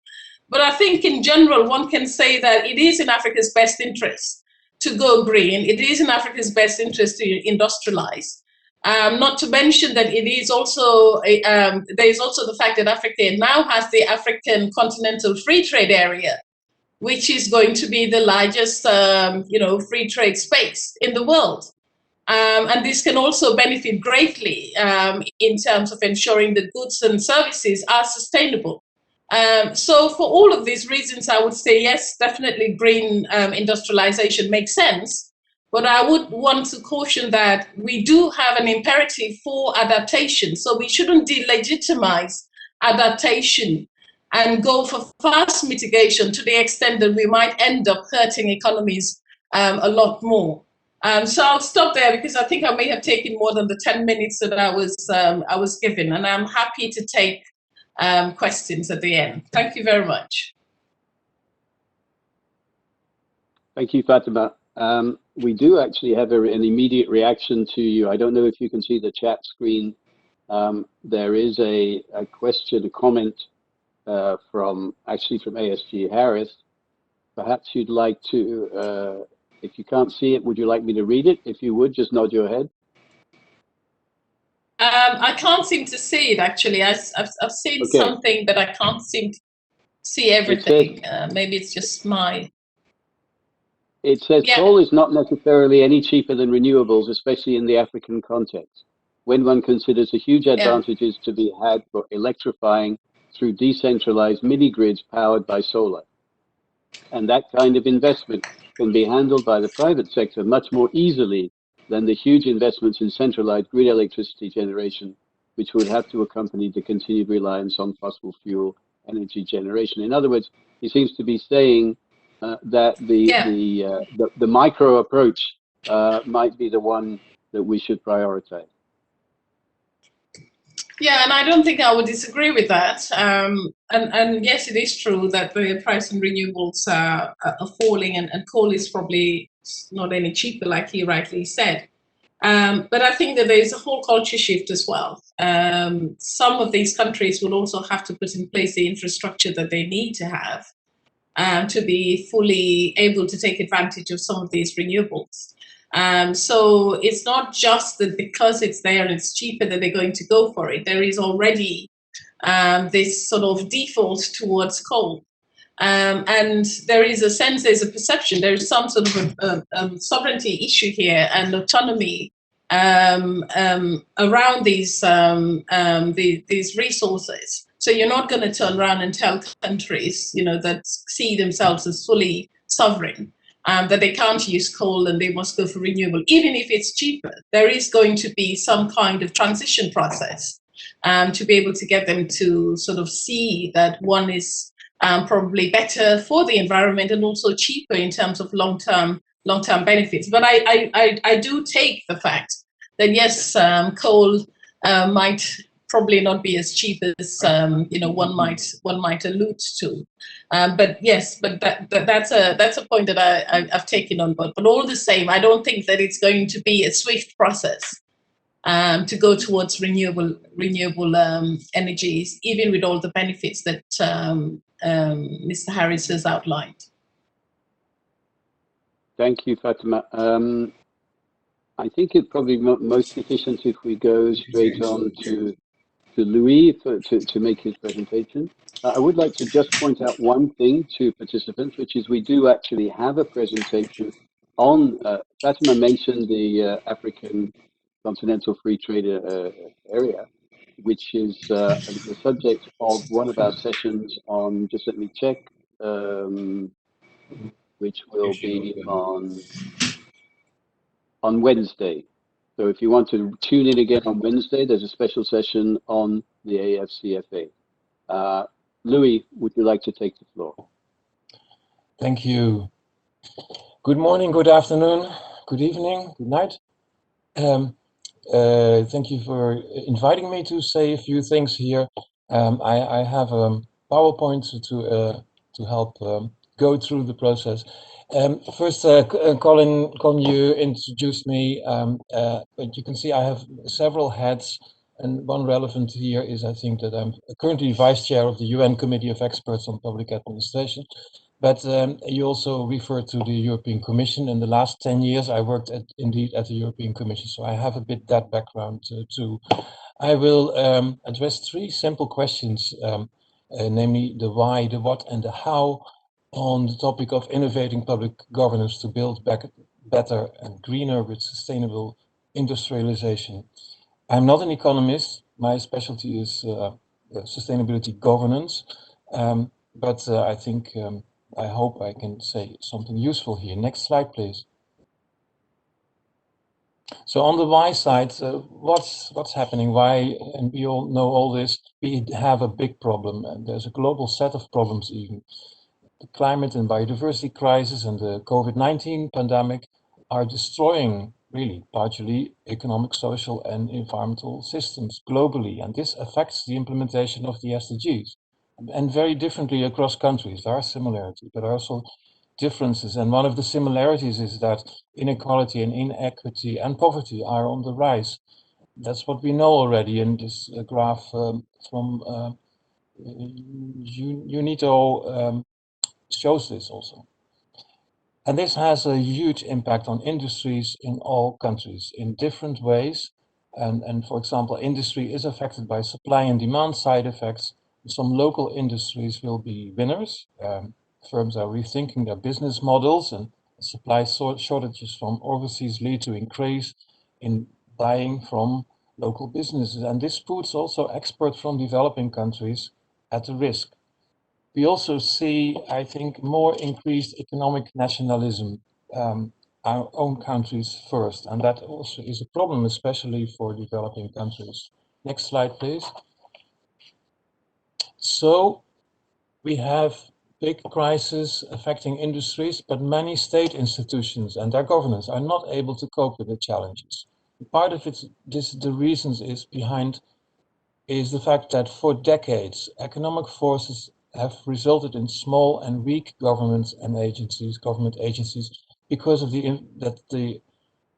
But I think in general, one can say that it is in Africa's best interest to go green. It is in Africa's best interest to industrialize. Not to mention that it is also, there is also the fact that Africa now has the African Continental Free Trade Area, which is going to be the largest, free trade space in the world. And this can also benefit greatly in terms of ensuring that goods and services are sustainable. So for all of these reasons, I would say, yes, definitely green industrialization makes sense. But I would want to caution that we do have an imperative for adaptation. So we shouldn't delegitimize adaptation and go for fast mitigation to the extent that we might end up hurting economies a lot more. So I'll stop there because I think I may have taken more than the 10 minutes that I was given, and I'm happy to take questions at the end. Thank you very much. Thank you, Fatima. We do actually have an immediate reaction to you. I don't know if you can see the chat screen. There is a question, a comment from ASG Harris. Perhaps you'd like to, if you can't see it, would you like me to read it? If you would, just nod your head. I can't seem to see it, actually. I've seen something, but I can't seem to see everything. Maybe it's just my... It says coal is not necessarily any cheaper than renewables, especially in the African context, when one considers the huge advantages to be had for electrifying through decentralized mini-grids powered by solar. And that kind of investment can be handled by the private sector much more easily than the huge investments in centralized grid electricity generation, which would have to accompany the continued reliance on fossil fuel energy generation. In other words, he seems to be saying that the micro approach might be the one that we should prioritize. Yeah, and I don't think I would disagree with that. And yes, it is true that the price in renewables are falling, and coal is probably not any cheaper, like he rightly said. But I think that there is a whole culture shift as well. Some of these countries will also have to put in place the infrastructure that they need to have to be fully able to take advantage of some of these renewables. So it's not just that because it's there and it's cheaper that they're going to go for it. There is already this sort of default towards coal. And there is a sense, there's a perception, there's some sort of a sovereignty issue here and autonomy around these resources. So you're not going to turn around and tell countries, that see themselves as fully sovereign, that they can't use coal and they must go for renewable, even if it's cheaper. There is going to be some kind of transition process to be able to get them to sort of see that one is probably better for the environment and also cheaper in terms of long-term benefits. But I do take the fact that yes, coal might probably not be as cheap as one might allude to. But yes, but that's a point that I've taken on board. But all the same, I don't think that it's going to be a swift process to go towards renewable energies, even with all the benefits that Mr. Harris has outlined. Thank you, Fatima. I think it's probably most efficient if we go straight on to Louis to make his presentation. I would like to just point out one thing to participants, which is we do actually have a presentation on, Fatima mentioned the African Continental Free Trade Area, which is the subject of one of our sessions on, just let me check, which will be on Wednesday. So if you want to tune in again on Wednesday, there's a special session on the AFCFA. Louis, would you like to take the floor? Thank you. Good morning, good afternoon, good evening, good night. Thank you for inviting me to say a few things here. I have a PowerPoint to help go through the process. First, Colin, you introduced me, but you can see I have several hats, and one relevant here is I think that I'm currently Vice Chair of the UN Committee of Experts on Public Administration. But you also referred to the European Commission. In the last 10 years, I worked indeed at the European Commission, so I have a bit that background too. I will address three simple questions, namely the why, the what, and the how, on the topic of innovating public governance to build back better and greener with sustainable industrialization. I'm not an economist. My specialty is sustainability governance, but I think I hope I can say something useful here. Next slide, please. So on the why side, what's happening? Why? And we all know all this. We have a big problem, and there's a global set of problems even. The climate and biodiversity crisis and the COVID-19 pandemic are destroying, really, partially economic, social, and environmental systems globally, and this affects the implementation of the SDGs. And very differently across countries. There are similarities, but there are also differences. And one of the similarities is that inequality and inequity and poverty are on the rise. That's what we know already in this graph from UNITO shows this also. And this has a huge impact on industries in all countries in different ways. And for example, industry is affected by supply and demand side effects. Some local industries will be winners. Firms are rethinking their business models, and supply shortages from overseas lead to increase in buying from local businesses. And this puts also exports from developing countries at risk. We also see, I think, more increased economic nationalism, our own countries first, and that also is a problem, especially for developing countries. Next slide, please. So we have big crises affecting industries, but many state institutions and their governance are not able to cope with the challenges. Part of it, the reasons is behind is the fact that for decades, economic forces have resulted in small and weak government agencies, because of the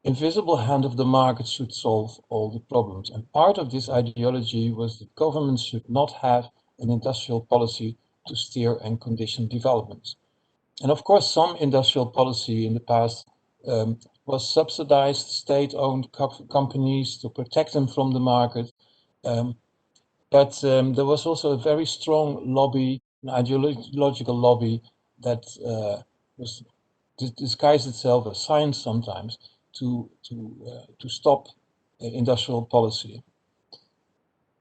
invisible hand of the market should solve all the problems. And part of this ideology was that governments should not have an industrial policy to steer and condition developments. And of course, some industrial policy in the past was subsidized state-owned companies to protect them from the market. But there was also a very strong lobby, an ideological lobby that was disguised itself as science sometimes to stop industrial policy.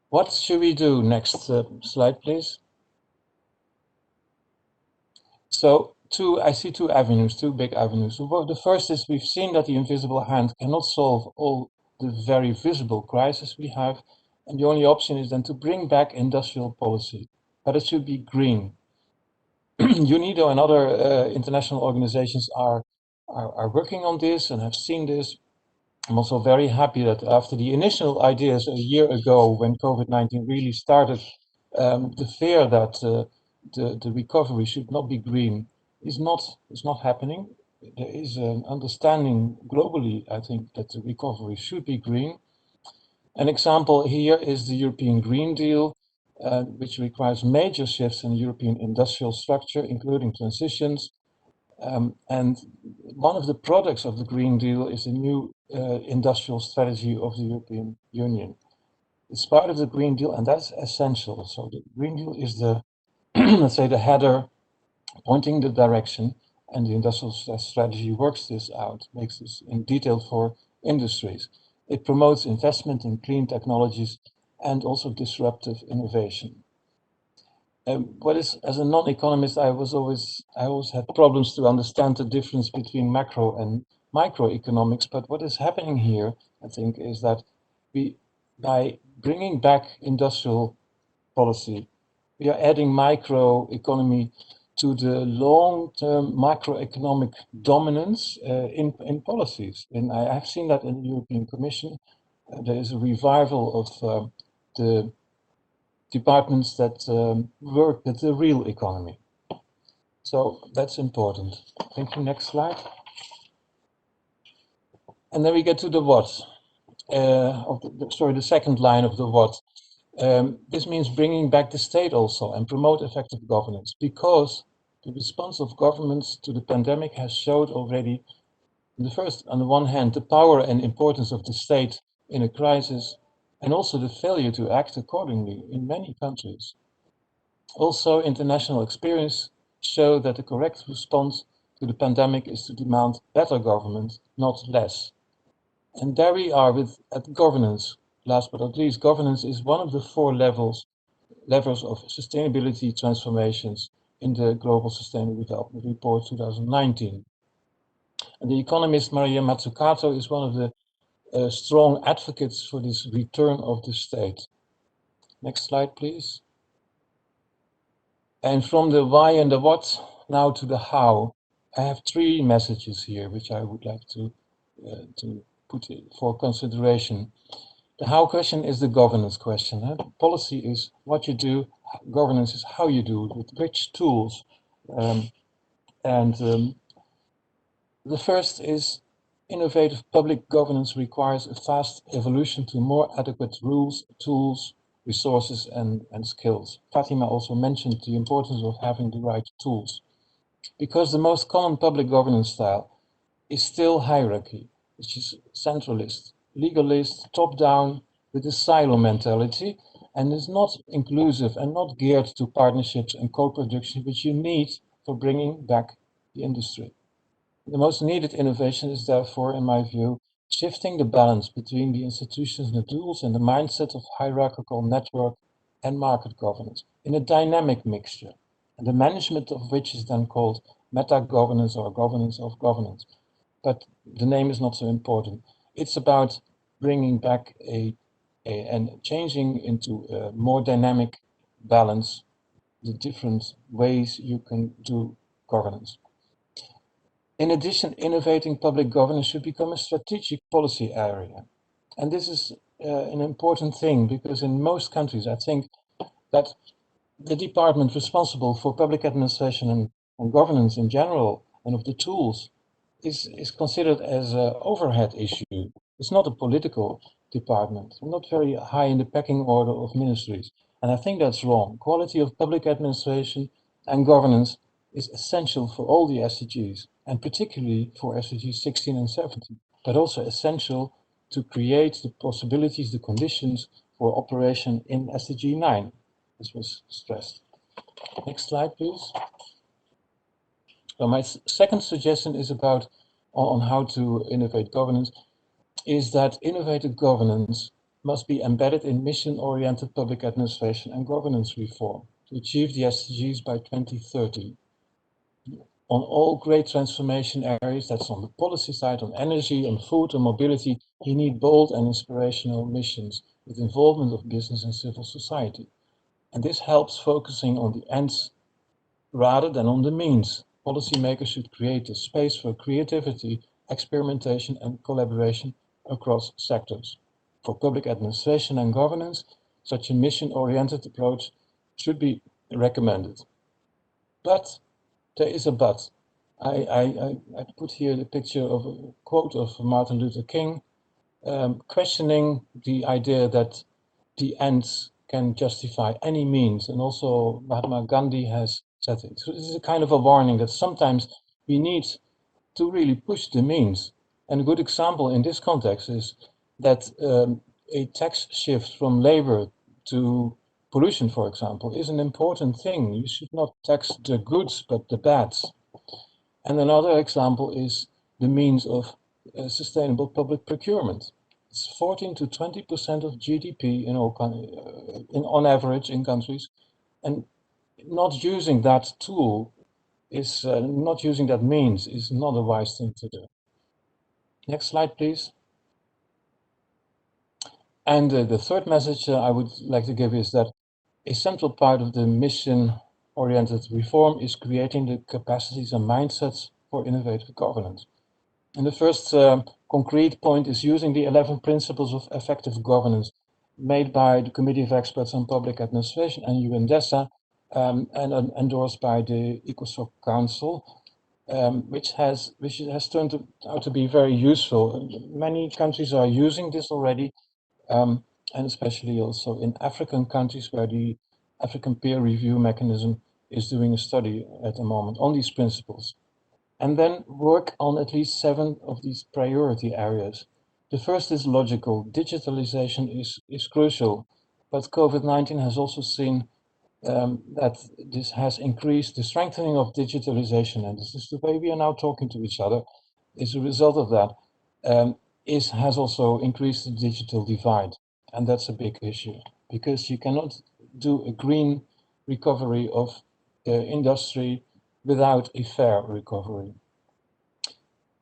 What should we do? Next slide, please. So I see two avenues, two big avenues. The first is we've seen that the invisible hand cannot solve all the very visible crises we have. And the only option is then to bring back industrial policy, but it should be green. UNIDO and other international organizations are working on this and have seen this. I'm also very happy that after the initial ideas a year ago, when COVID-19 really started, the fear that the recovery should not be green is not happening. There is an understanding globally, I think, that the recovery should be green. An example here is the European Green Deal, which requires major shifts in European industrial structure, including transitions. And one of the products of the Green Deal is the new industrial strategy of the European Union. It's part of the Green Deal, and that's essential. So the Green Deal is the, let's say, the header pointing the direction, and the industrial strategy works this out, makes this in detail for industries. It promotes investment in clean technologies and also disruptive innovation. As a non-economist, I always had problems to understand the difference between macro and microeconomics. But what is happening here, I think, is that by bringing back industrial policy, we are adding microeconomy to the long-term macroeconomic dominance in policies. And I have seen that in the European Commission. There is a revival of the departments that work with the real economy. So that's important. Thank you. Next slide. And then we get to the what. The second line of the what. This means bringing back the state also and promote effective governance, because the response of governments to the pandemic has showed already, on the one hand, the power and importance of the state in a crisis, and also the failure to act accordingly in many countries. Also, international experience show that the correct response to the pandemic is to demand better government, not less. And there we are at governance. Last but not least, governance is one of the 4 levels of sustainability transformations in the Global Sustainable Development Report 2019. And the economist Maria Mazzucato is one of the strong advocates for this return of the state. Next slide, please. And from the why and the what, now to the how. I have 3 messages here, which I would like to put for consideration. The how question is the governance question. Policy is what you do, governance is how you do it, with which tools. The first is innovative public governance requires a fast evolution to more adequate rules, tools, resources, and skills. Fatima also mentioned the importance of having the right tools, because the most common public governance style is still hierarchy, which is centralist, legalist, top-down, with a silo mentality, and is not inclusive and not geared to partnerships and co-production, which you need for bringing back the industry. The most needed innovation is therefore, in my view, shifting the balance between the institutions and the tools and the mindset of hierarchical network and market governance in a dynamic mixture, and the management of which is then called meta-governance or governance of governance. But the name is not so important. It's about bringing back and changing into a more dynamic balance the different ways you can do governance. In addition, innovating public governance should become a strategic policy area. And this is an important thing, because in most countries, I think that the department responsible for public administration and governance in general, and of the tools, is considered as an overhead issue. It's not a political department, not very high in the pecking order of ministries. And I think that's wrong. Quality of public administration and governance is essential for all the SDGs, and particularly for SDGs 16 and 17, but also essential to create the possibilities, the conditions for operation in SDG 9. This was stressed. Next slide, please. So my second suggestion is about on how to innovate governance, is that innovative governance must be embedded in mission-oriented public administration and governance reform to achieve the SDGs by 2030. On all great transformation areas, that's on the policy side, on energy, on food, and mobility, you need bold and inspirational missions with involvement of business and civil society. And this helps focusing on the ends rather than on the means. Policymakers should create a space for creativity, experimentation, and collaboration across sectors. For public administration and governance, such a mission-oriented approach should be recommended. But there is a but. I put here the picture of a quote of Martin Luther King, questioning the idea that the ends can justify any means, and also Mahatma Gandhi has said it. So this is a kind of a warning that sometimes we need to really push the means. And a good example in this context is that a tax shift from labor to pollution, for example, is an important thing. You should not tax the goods, but the bads. And another example is the means of sustainable public procurement. It's 14 to 20% of GDP in all on average in countries, and not using that tool is not using that means is not a wise thing to do. Next slide, please. And the third message I would like to give is that a central part of the mission-oriented reform is creating the capacities and mindsets for innovative governance. And the first concrete point is using the 11 principles of effective governance made by the Committee of Experts on Public Administration and UNDESA and endorsed by the ECOSOC Council, which has turned out to be very useful. Many countries are using this already, and especially also in African countries where the African peer review mechanism is doing a study at the moment on these principles. And then work on at least 7 of these priority areas. The first is logical. Digitalization is crucial, but COVID-19 has also seen that this has increased the strengthening of digitalization, and this is the way we are now talking to each other. As a result of that, has also increased the digital divide, and that's a big issue because you cannot do a green recovery of the industry without a fair recovery.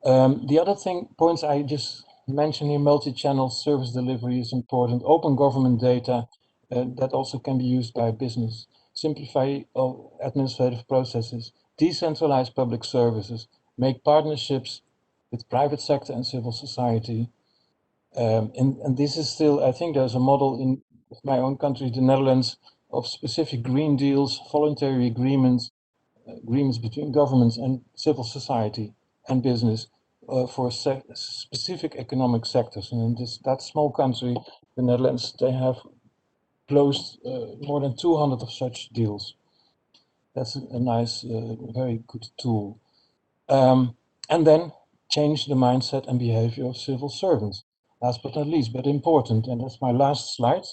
The other points I just mentioned here, multi-channel service delivery is important. Open government data that also can be used by business. Simplify administrative processes. Decentralize public services. Make partnerships with private sector and civil society. And this is still, I think there's a model in my own country, the Netherlands, of specific green deals, voluntary agreements between governments and civil society and business for specific economic sectors. And in that small country, the Netherlands, they have closed more than 200 of such deals. That's a nice, very good tool. And then change the mindset and behavior of civil servants. Last but not least, but important, and that's my last slide.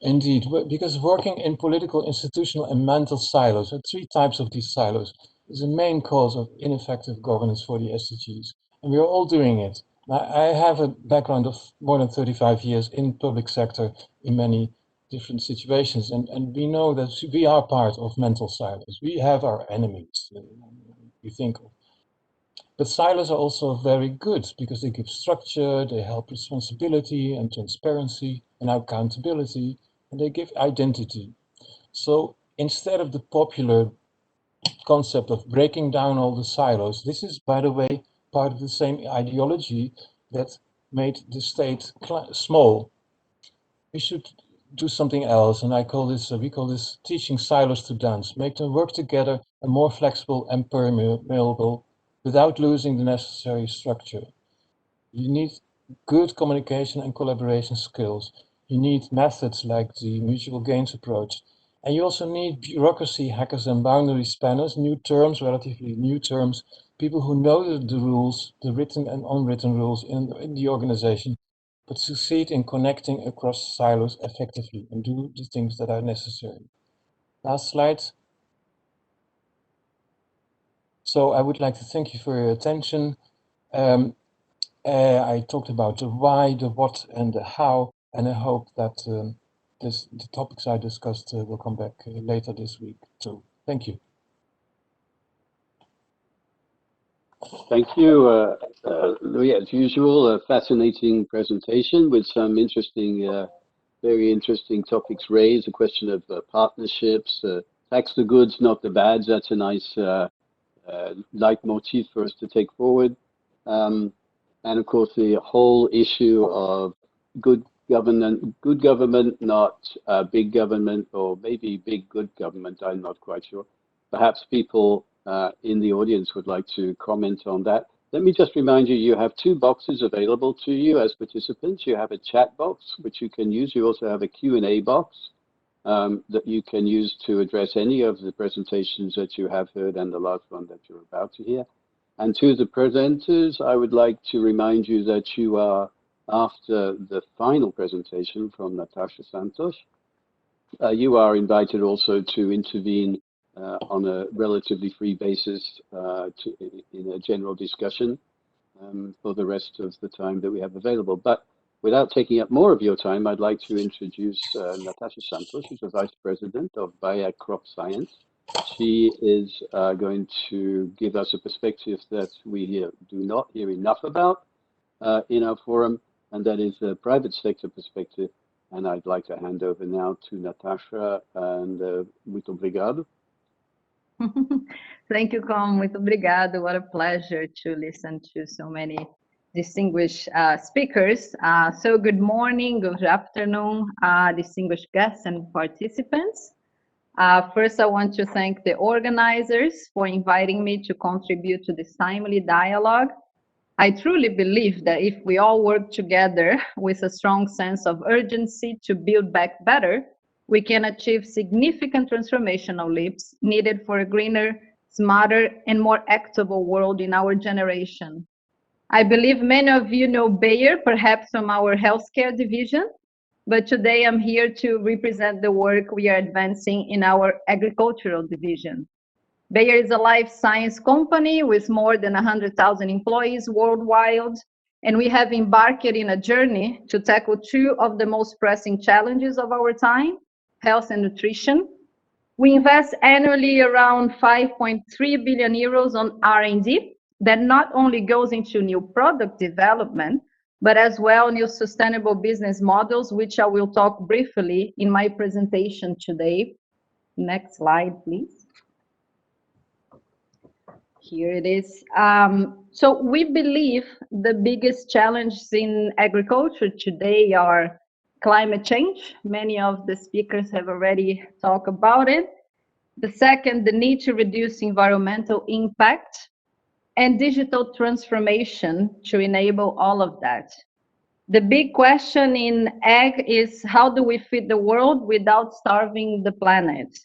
Indeed, because working in political, institutional, and mental silos, there are 3 types of these silos, is a main cause of ineffective governance for the SDGs. And we are all doing it. I have a background of more than 35 years in public sector in many different situations, and we know that we are part of mental silos. We have our enemies, we think of. But silos are also very good because they give structure, they help responsibility and transparency and accountability, and they give identity. So instead of the popular concept of breaking down all the silos, this is, by the way, part of the same ideology that made the state small. We should do something else, and I call this, we call this teaching silos to dance, make them work together and more flexible and permeable without losing the necessary structure. You need good communication and collaboration skills. You need methods like the mutual gains approach. And you also need bureaucracy hackers and boundary spanners, new terms, relatively new terms, people who know the rules, the written and unwritten rules in the organization, but succeed in connecting across silos effectively and do the things that are necessary. Last slide. So I would like to thank you for your attention. I talked about the why, the what, and the how, and I hope that the topics I discussed will come back later this week. So thank you. Thank you, Louis. As usual, a fascinating presentation with some interesting, very interesting topics raised. The question of partnerships, tax the goods, not the bads. That's a nice leitmotif for us to take forward. And of course, the whole issue of good government, not big government, or maybe big good government. I'm not quite sure. Perhaps people in the audience would like to comment on that. Let me just remind you, you have two boxes available to you as participants. You have a chat box, which you can use. You also have a Q&A box that you can use to address any of the presentations that you have heard and the last one that you're about to hear. And to the presenters, I would like to remind you that you are, after the final presentation from Natasha Santos, you are invited also to intervene on a relatively free basis in a general discussion for the rest of the time that we have available. But without taking up more of your time, I'd like to introduce Natasha Santos, who's the Vice President of Bayer Crop Science. She is going to give us a perspective that we do not hear enough about in our forum, and that is a private sector perspective. And I'd like to hand over now to Natasha, and muito obrigado. Thank you, Com. Muito obrigado. What a pleasure to listen to so many distinguished speakers. So good morning, good afternoon, distinguished guests and participants. First, I want to thank the organizers for inviting me to contribute to this timely dialogue. I truly believe that if we all work together with a strong sense of urgency to build back better, we can achieve significant transformational leaps needed for a greener, smarter, and more equitable world in our generation. I believe many of you know Bayer, perhaps from our healthcare division, but today I'm here to represent the work we are advancing in our agricultural division. Bayer is a life science company with more than 100,000 employees worldwide, and we have embarked in a journey to tackle two of the most pressing challenges of our time, health and nutrition. We invest annually around 5.3 billion euros on R&D that not only goes into new product development, but as well new sustainable business models, which I will talk briefly in my presentation today. Next slide, please. Here it is. So we believe the biggest challenges in agriculture today are climate change. Many of the speakers have already talked about it. The second, the need to reduce environmental impact, and digital transformation to enable all of that. The big question in ag is, how do we feed the world without starving the planet?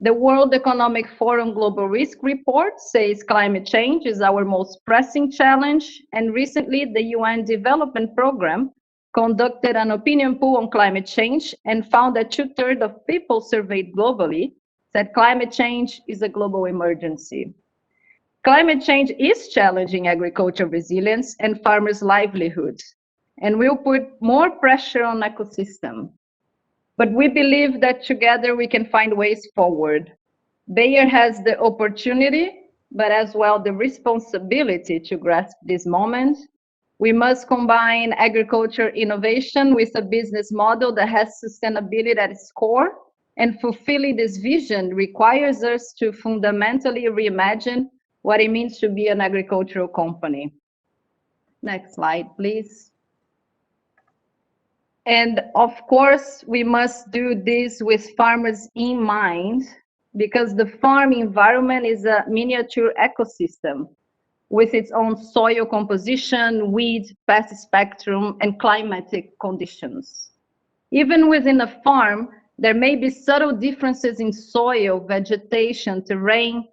The World Economic Forum Global Risk Report says climate change is our most pressing challenge, and recently the UN Development Programme conducted an opinion poll on climate change and found that 2/3 of people surveyed globally said climate change is a global emergency. Climate change is challenging agricultural resilience and farmers' livelihoods, and will put more pressure on ecosystem. But we believe that together we can find ways forward. Bayer has the opportunity, but as well the responsibility to grasp this moment. We must combine agriculture innovation with a business model that has sustainability at its core, and fulfilling this vision requires us to fundamentally reimagine what it means to be an agricultural company. Next slide, please. And of course, we must do this with farmers in mind, because the farm environment is a miniature ecosystem with its own soil composition, weed, pest spectrum, and climatic conditions. Even within a farm, there may be subtle differences in soil, vegetation, terrain,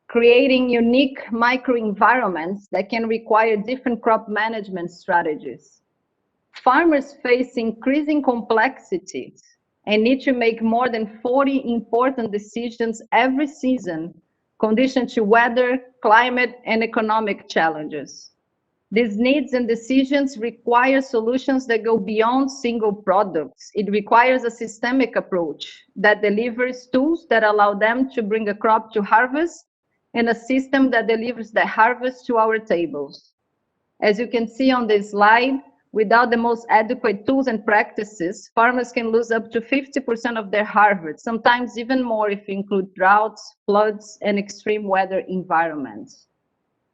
creating unique microenvironments that can require different crop management strategies. Farmers face increasing complexities and need to make more than 40 important decisions every season, conditioned to weather, climate, and economic challenges. These needs and decisions require solutions that go beyond single products. It requires a systemic approach that delivers tools that allow them to bring a crop to harvest, and a system that delivers the harvest to our tables. As you can see on this slide, without the most adequate tools and practices, farmers can lose up to 50% of their harvest, sometimes even more if you include droughts, floods, and extreme weather environments.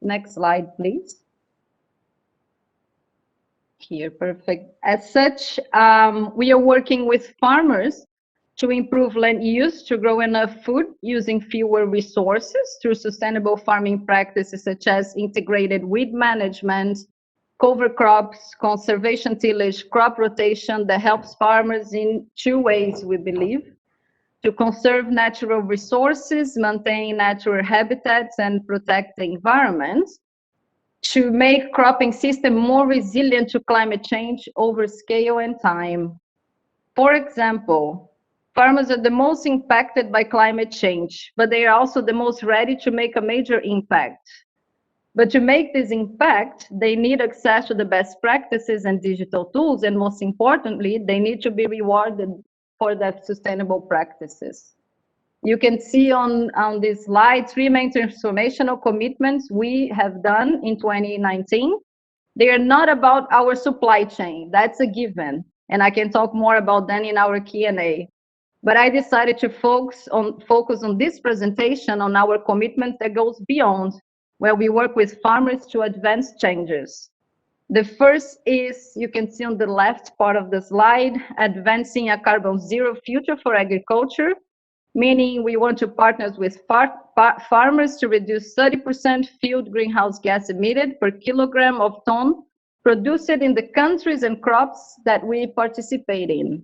Next slide, please. Here, perfect. As such, we are working with farmers to improve land use, to grow enough food using fewer resources through sustainable farming practices such as integrated weed management, cover crops, conservation tillage, crop rotation that helps farmers in two ways, we believe: to conserve natural resources, maintain natural habitats, and protect the environment; to make cropping system more resilient to climate change over scale and time. For example, farmers are the most impacted by climate change, but they are also the most ready to make a major impact. But to make this impact, they need access to the best practices and digital tools, and most importantly, they need to be rewarded for their sustainable practices. You can see on this slide 3 main transformational commitments we have done in 2019. They are not about our supply chain, that's a given, and I can talk more about that in our Q&A. But I decided to focus on this presentation on our commitment that goes beyond, where we work with farmers to advance changes. The first is, you can see on the left part of the slide, advancing a carbon zero future for agriculture, meaning we want to partner with farmers to reduce 30% field greenhouse gas emitted per kilogram of ton produced in the countries and crops that we participate in.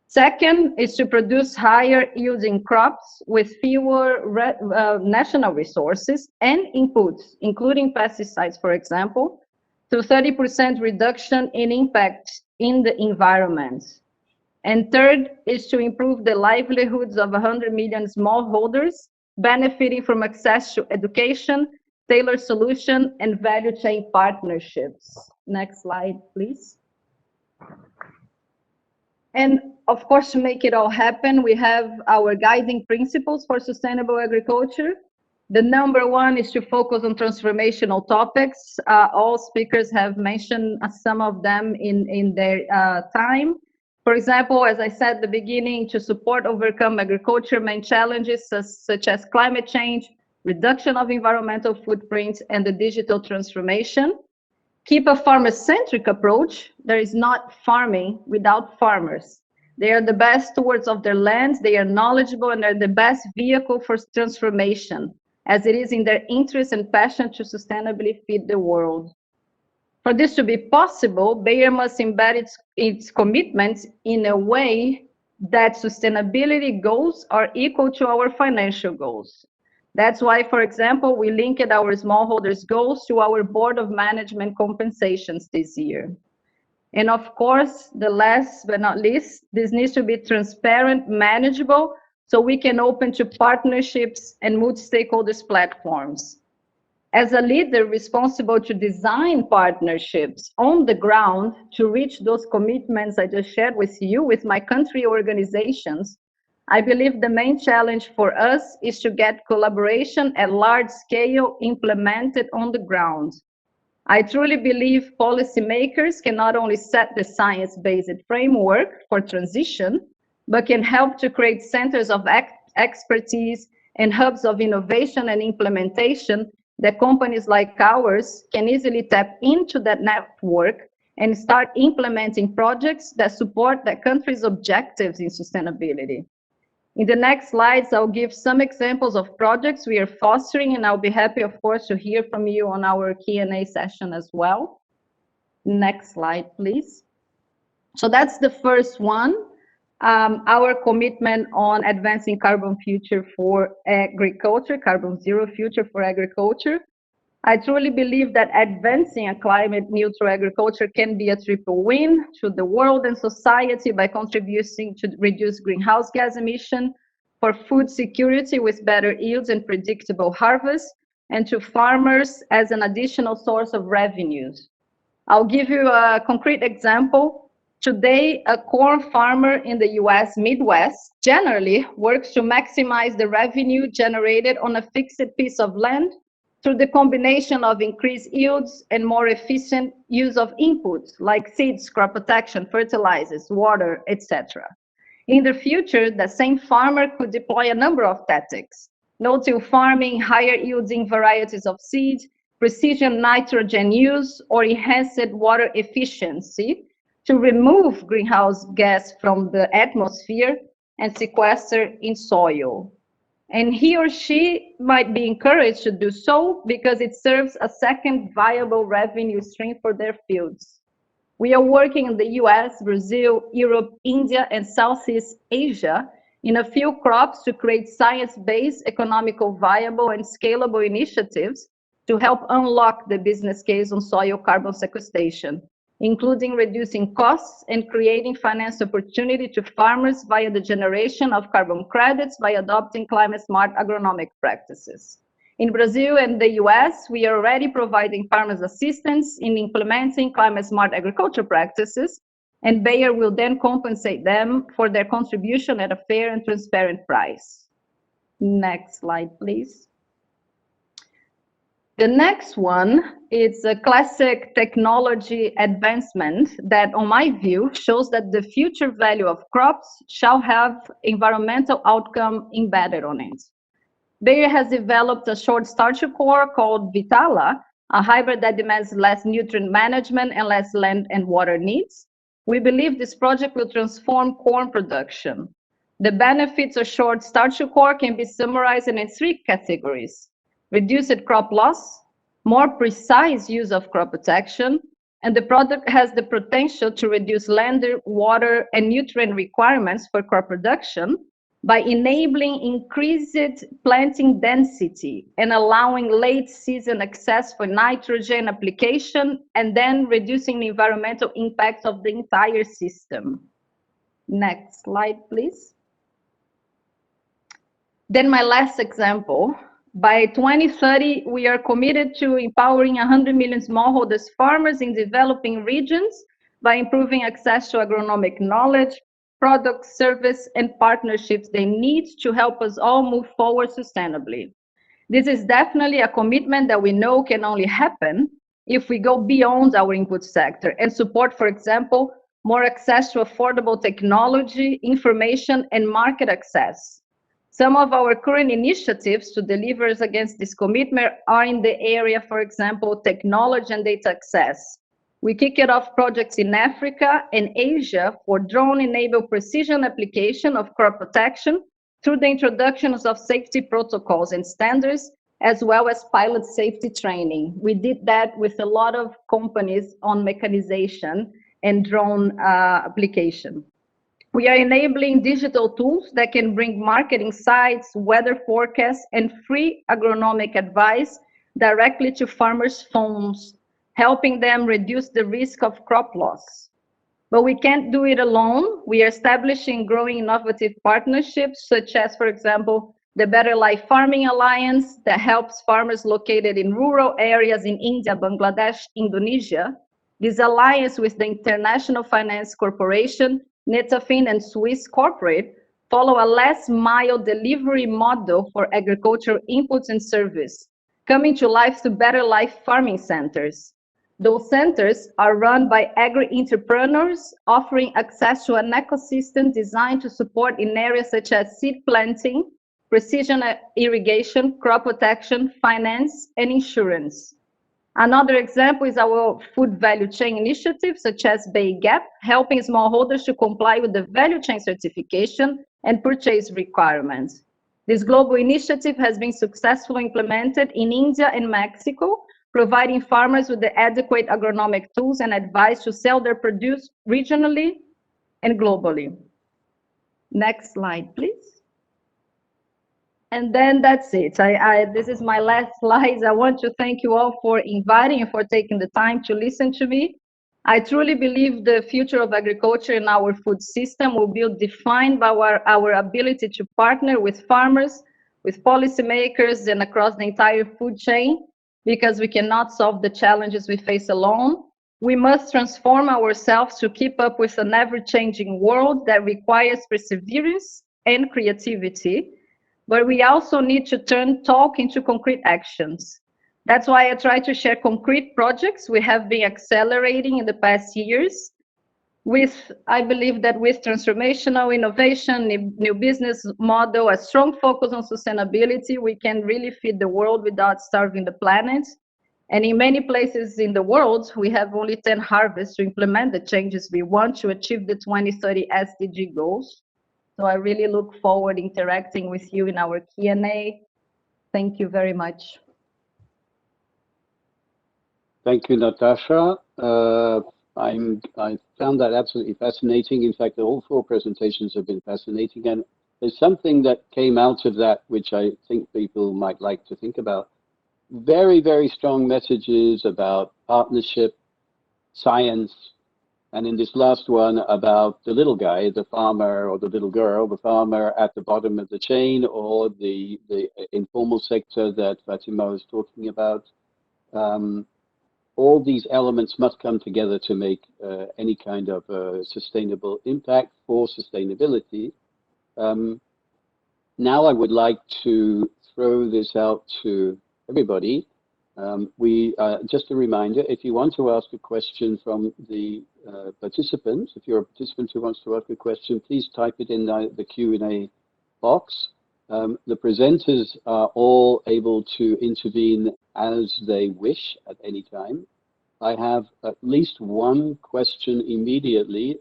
Second is to produce higher yielding crops with fewer national resources and inputs, including pesticides, for example, to 30% reduction in impact in the environment. And third is to improve the livelihoods of 100 million smallholders, benefiting from access to education, tailored solution, and value chain partnerships. Next slide, please. And of course, to make it all happen, we have our guiding principles for sustainable agriculture. The number one is to focus on transformational topics. All speakers have mentioned some of them in their time. For example, as I said at the beginning, to support overcome agriculture main challenges such as climate change, reduction of environmental footprints, and the digital transformation. Keep a farmer-centric approach. There is not farming without farmers. They are the best stewards of their lands, they are knowledgeable, and they're the best vehicle for transformation, as it is in their interest and passion to sustainably feed the world. For this to be possible, Bayer must embed its commitments in a way that sustainability goals are equal to our financial goals. That's why, for example, we linked our smallholders' goals to our board of management compensations this year. And of course, the last but not least, this needs to be transparent, manageable, so we can open to partnerships and multi-stakeholders platforms. As a leader responsible to design partnerships on the ground to reach those commitments I just shared with you, with my country organizations, I believe the main challenge for us is to get collaboration at large scale implemented on the ground. I truly believe policymakers can not only set the science-based framework for transition, but can help to create centers of expertise and hubs of innovation and implementation that companies like ours can easily tap into that network and start implementing projects that support the country's objectives in sustainability. In the next slides, I'll give some examples of projects we are fostering, and I'll be happy, of course, to hear from you on our Q&A session as well. Next slide, please. So that's the first one, our commitment on advancing carbon future for agriculture, carbon zero future for agriculture. I truly believe that advancing a climate neutral agriculture can be a triple win to the world and society by contributing to reduce greenhouse gas emission, for food security with better yields and predictable harvests, and to farmers as an additional source of revenues. I'll give you a concrete example. Today, a corn farmer in the US Midwest generally works to maximize the revenue generated on a fixed piece of land through the combination of increased yields and more efficient use of inputs like seeds, crop protection, fertilizers, water, etc. In the future, the same farmer could deploy a number of tactics: no-till farming, higher yielding varieties of seeds, precision nitrogen use, or enhanced water efficiency to remove greenhouse gas from the atmosphere and sequester in soil. And he or she might be encouraged to do so because it serves a second viable revenue stream for their fields. We are working in the US, Brazil, Europe, India, and Southeast Asia in a few crops to create science-based, economical, viable, and scalable initiatives to help unlock the business case on soil carbon sequestration, including reducing costs and creating financial opportunity to farmers via the generation of carbon credits by adopting climate-smart agronomic practices. In Brazil and the US, we are already providing farmers assistance in implementing climate-smart agriculture practices, and Bayer will then compensate them for their contribution at a fair and transparent price. Next slide, please. The next one is a classic technology advancement that, on my view, shows that the future value of crops shall have environmental outcome embedded on it. Bayer has developed a short starch core called Vitala, a hybrid that demands less nutrient management and less land and water needs. We believe this project will transform corn production. The benefits of short starch core can be summarized in 3 categories: reduced crop loss, more precise use of crop protection, and the product has the potential to reduce land, water, and nutrient requirements for crop production by enabling increased planting density and allowing late season access for nitrogen application, and then reducing the environmental impact of the entire system. Next slide, please. Then my last example. By 2030, we are committed to empowering 100 million smallholders farmers in developing regions by improving access to agronomic knowledge, products, service, and partnerships they need to help us all move forward sustainably. This is definitely a commitment that we know can only happen if we go beyond our input sector and support, for example, more access to affordable technology, information, and market access. Some of our current initiatives to deliver against this commitment are in the area, for example, technology and data access. We kicked off projects in Africa and Asia for drone-enabled precision application of crop protection through the introductions of safety protocols and standards, as well as pilot safety training. We did that with a lot of companies on mechanization and drone application. We are enabling digital tools that can bring market insights, weather forecasts, and free agronomic advice directly to farmers' phones, helping them reduce the risk of crop loss. But we can't do it alone. We are establishing growing innovative partnerships, such as, for example, the Better Life Farming Alliance that helps farmers located in rural areas in India, Bangladesh, Indonesia. This alliance with the International Finance Corporation, Netafin, and Swiss Corporate follow a last mile delivery model for agricultural inputs and service, coming to life through Better Life Farming Centers. Those centers are run by agri-entrepreneurs, offering access to an ecosystem designed to support in areas such as seed planting, precision irrigation, crop protection, finance, and insurance. Another example is our food value chain initiative, such as Bay Gap, helping smallholders to comply with the value chain certification and purchase requirements. This global initiative has been successfully implemented in India and Mexico, providing farmers with the adequate agronomic tools and advice to sell their produce regionally and globally. Next slide, please. And then that's it. This is my last slides. I want to thank you all for inviting and for taking the time to listen to me. I truly believe the future of agriculture and our food system will be defined by our ability to partner with farmers, with policymakers, and across the entire food chain, because we cannot solve the challenges we face alone. We must transform ourselves to keep up with an ever-changing world that requires perseverance and creativity. But we also need to turn talk into concrete actions. That's why I try to share concrete projects we have been accelerating in the past years. I believe that with transformational innovation, new business model, a strong focus on sustainability, we can really feed the world without starving the planet. And in many places in the world, we have only 10 harvests to implement the changes we want to achieve the 2030 SDG goals. So I really look forward to interacting with you in our Q&A. Thank you very much. Thank you, Natasha. I found that absolutely fascinating. In fact, all four presentations have been fascinating. And there's something that came out of that, which I think people might like to think about. Very, very strong messages about partnership, science, and in this last one about the little guy, the farmer, or the little girl, the farmer at the bottom of the chain, or the informal sector that Fatima was talking about. All these elements must come together to make any kind of sustainable impact for sustainability. Now I would like to throw this out to everybody. Just a reminder, if you want to ask a question from the participants, if you're a participant who wants to ask a question, please type it in the Q&A box. The presenters are all able to intervene as they wish at any time. I have at least one question immediately,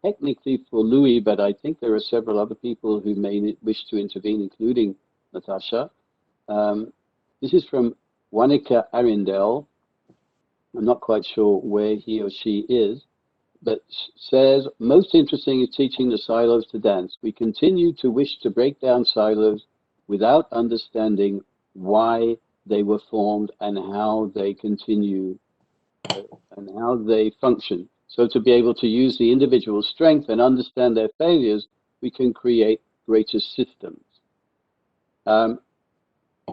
technically for Louis, but I think there are several other people who may wish to intervene, including Natasha. This is from Wanika Arindel. I'm not quite sure where he or she is, but says, most interesting is teaching the silos to dance. We continue to wish to break down silos without understanding why they were formed and how they continue and how they function. So to be able to use the individual strength and understand their failures, we can create greater systems.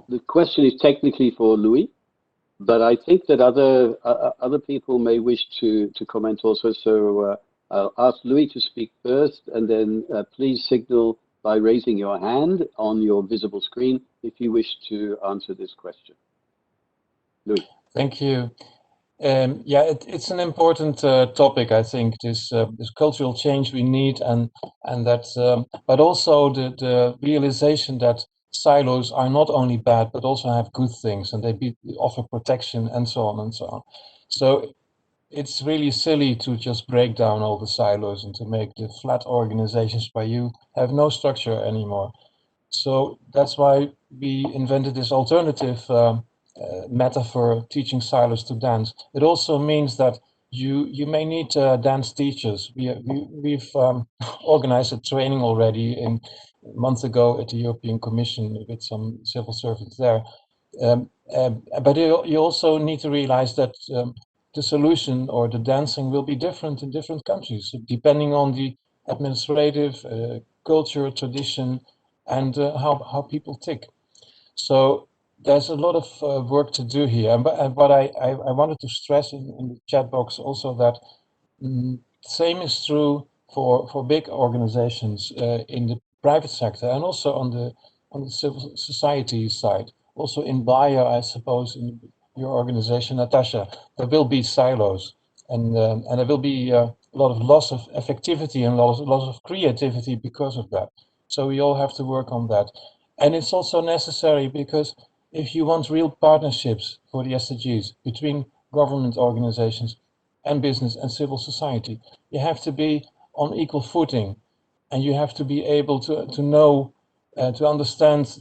The question is technically for Louis, but I think that other people may wish to comment also. So I'll ask Louis to speak first, and then please signal by raising your hand on your visible screen if you wish to answer this question. Louis. Thank you. Yeah, it's an important topic. I think this cultural change we need, and that, but also the realization that silos are not only bad, but also have good things, and they offer protection and so on and so on. So it's really silly to just break down all the silos and to make the flat organizations where you have no structure anymore. So that's why we invented this alternative metaphor, teaching silos to dance. It also means that you may need dance teachers. We've organized a training already a month ago at the European Commission with some civil servants there. But you also need to realize that the solution or the dancing will be different in different countries, depending on the administrative, culture, tradition, and how people tick. So there's a lot of work to do here. And what I wanted to stress in the chat box also that same is true for big organizations in the private sector and also on the civil society side. Also in Bayer, I suppose, in your organization, Natasha, there will be silos, and there will be a lot of loss of effectivity and loss of creativity because of that. So we all have to work on that. And it's also necessary because if you want real partnerships for the SDGs between government organizations and business and civil society, you have to be on equal footing, and you have to be able to know, to understand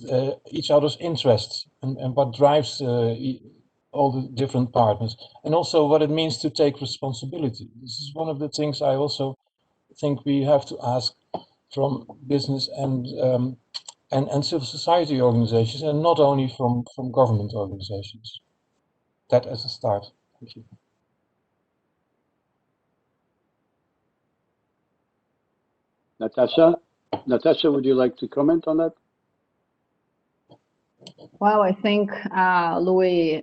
each other's interests and what drives all the different partners, and also what it means to take responsibility. This is one of the things I also think we have to ask from business and civil society organizations, and not only from government organizations. That as a start. Thank you. Natasha, would you like to comment on that? Well, I think Louis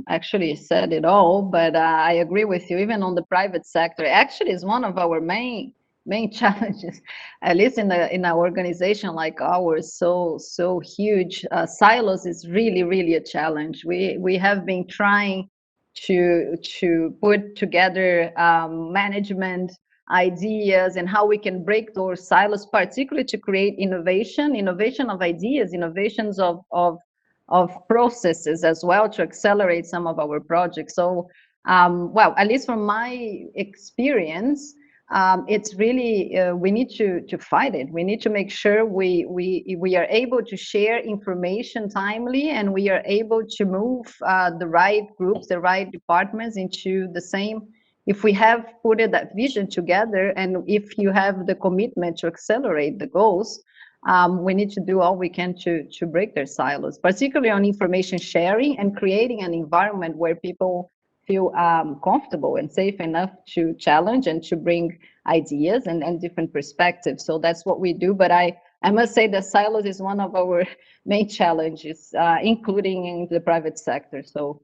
actually said it all, but I agree with you. Even on the private sector, actually, is one of our main challenges, at least in our organization like ours, so huge. Silos is really a challenge. We have been trying to put together management ideas and how we can break those silos, particularly to create innovation of ideas, innovations of processes as well, to accelerate some of our projects. So, well, at least from my experience, it's really we need to fight it. We need to make sure we are able to share information timely, and we are able to move the right groups, the right departments into the same. If we have put that vision together, and if you have the commitment to accelerate the goals, we need to do all we can to break their silos, particularly on information sharing and creating an environment where people feel comfortable and safe enough to challenge and to bring ideas and different perspectives. So that's what we do. But I must say that silos is one of our main challenges, including in the private sector. So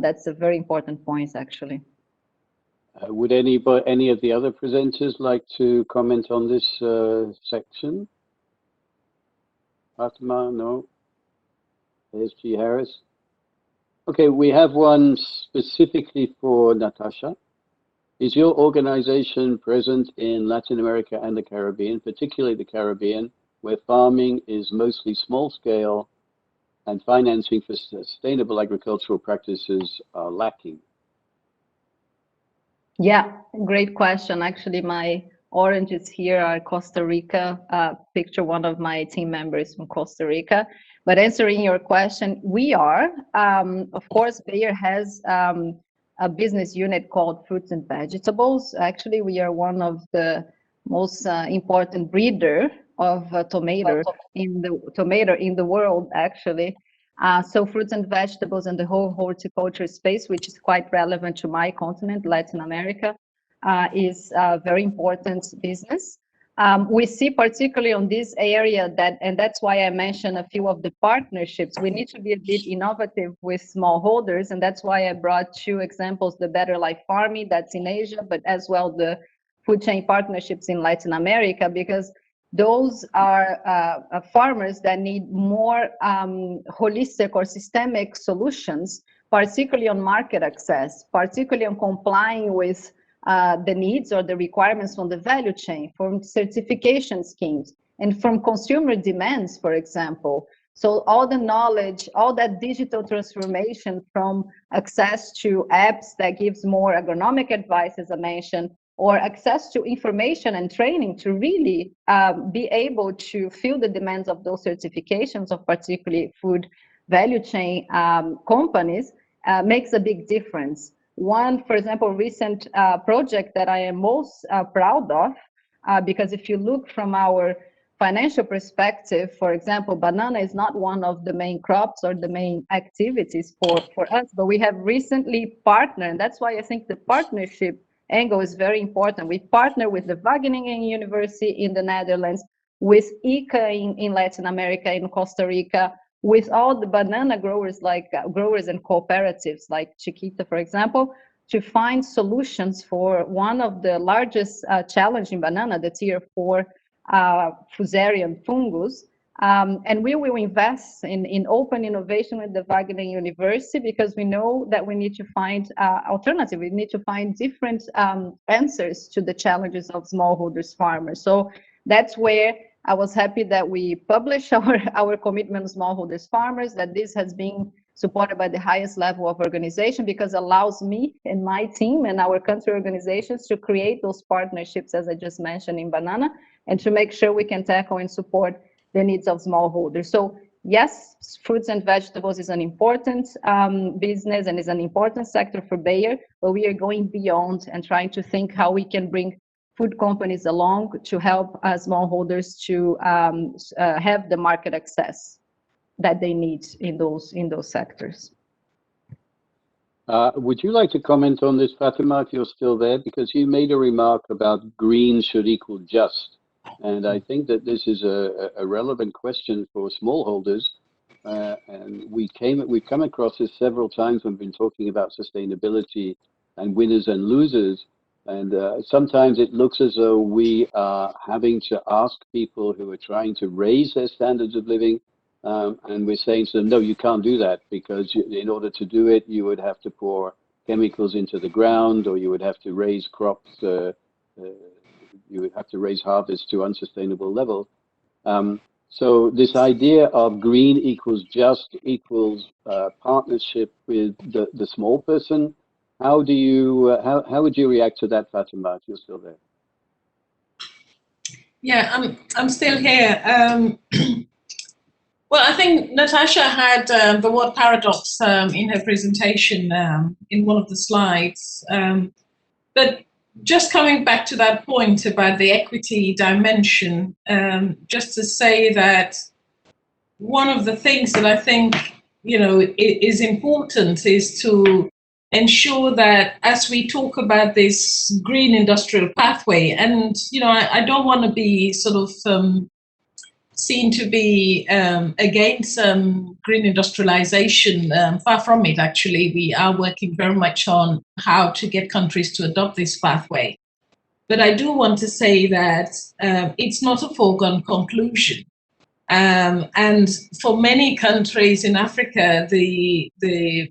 that's a very important point, actually. Would any of the other presenters like to comment on this section? Fatima, no. ASG Harris. Okay, we have one specifically for Natasha. Is your organization present in Latin America and the Caribbean, particularly the Caribbean, where farming is mostly small scale and financing for sustainable agricultural practices are lacking? Yeah, great question. Actually, my oranges here are Costa Rica. Picture one of my team members from Costa Rica. But answering your question, we are. Of course, Bayer has a business unit called Fruits and Vegetables. Actually, we are one of the most important breeder of tomato in the world, actually. So fruits and vegetables and the whole horticulture space, which is quite relevant to my continent, Latin America, is a very important business. We see particularly on this area that, and that's why I mentioned a few of the partnerships, we need to be a bit innovative with smallholders, and that's why I brought two examples, the Better Life Farming, that's in Asia, but as well the food chain partnerships in Latin America, because those are farmers that need more holistic or systemic solutions, particularly on market access, particularly on complying with the needs or the requirements from the value chain, from certification schemes, and from consumer demands, for example. So all the knowledge, all that digital transformation from access to apps that gives more agronomic advice, as I mentioned, or access to information and training to really be able to fill the demands of those certifications of particularly food value chain companies makes a big difference. One, for example, recent project that I am most proud of, because if you look from our financial perspective, for example, banana is not one of the main crops or the main activities for us, but we have recently partnered, and that's why I think the partnership angle is very important. We partner with the Wageningen University in the Netherlands, with ICA in Latin America, in Costa Rica, with all the banana growers, like growers and cooperatives like Chiquita, for example, to find solutions for one of the largest challenge in banana, the tier 4 fusarium fungus. And we will invest in open innovation with the Wageningen University, because we know that we need to find alternative. We need to find different answers to the challenges of smallholders farmers. So that's where I was happy that we published our commitment to smallholders farmers, that this has been supported by the highest level of organization, because it allows me and my team and our country organizations to create those partnerships, as I just mentioned in banana, and to make sure we can tackle and support the needs of smallholders. So yes, fruits and vegetables is an important business and is an important sector for Bayer, but we are going beyond and trying to think how we can bring food companies along to help smallholders to have the market access that they need in those sectors. Would you like to comment on this, Fatima, if you're still there? Because you made a remark about green should equal just. And I think that this is a relevant question for smallholders. And we've come across this several times when we've been talking about sustainability and winners and losers. And sometimes it looks as though we are having to ask people who are trying to raise their standards of living, and we're saying to them, no, you can't do that, because in order to do it, you would have to pour chemicals into the ground, or you would have to raise crops, you would have to raise harvests to unsustainable levels. So this idea of green equals just equals partnership with the small person. How do you how would you react to that, Fatima, if you're still there? Yeah, I'm still here. Well, I think Natasha had the word paradox in her presentation in one of the slides. But just coming back to that point about the equity dimension, just to say that one of the things that I think, you know, is important is to ensure that as we talk about this green industrial pathway, and, you know, I don't want to be sort of seen to be against green industrialization. Far from it, actually. We are working very much on how to get countries to adopt this pathway. But I do want to say that it's not a foregone conclusion. And for many countries in Africa, the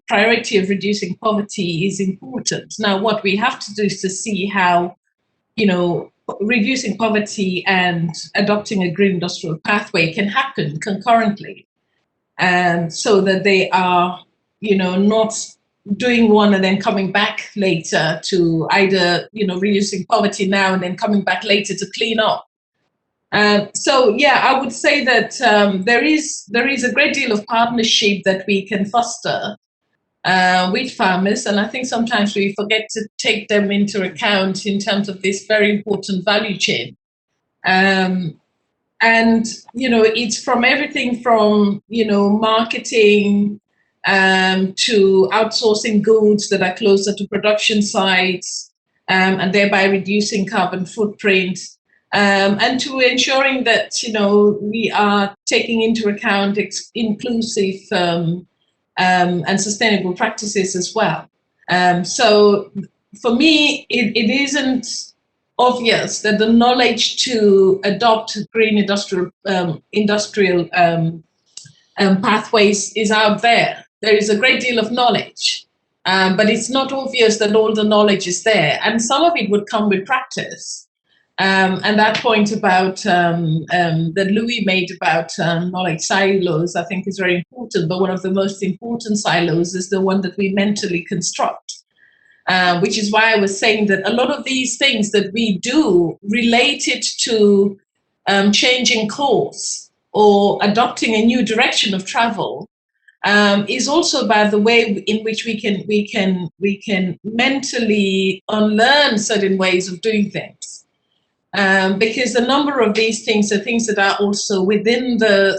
priority of reducing poverty is important. Now, what we have to do is to see how, you know, reducing poverty and adopting a green industrial pathway can happen concurrently, and so that they are, you know, not doing one and then coming back later to either, you know, reducing poverty now and then coming back later to clean up. So yeah, I would say that there is a great deal of partnership that we can foster with farmers, and I think sometimes we forget to take them into account in terms of this very important value chain. And you know, it's from everything from, you know, marketing to outsourcing goods that are closer to production sites, and thereby reducing carbon footprint. And to ensuring that, you know, we are taking into account inclusive and sustainable practices as well. So for me, it isn't obvious that the knowledge to adopt green industrial pathways is out there. There is a great deal of knowledge, but it's not obvious that all the knowledge is there. And some of it would come with practice. And that point about that Louis made about knowledge silos, I think is very important. But one of the most important silos is the one that we mentally construct, which is why I was saying that a lot of these things that we do related to changing course or adopting a new direction of travel is also about the way in which we can mentally unlearn certain ways of doing things. Because a number of these things are things that are also within the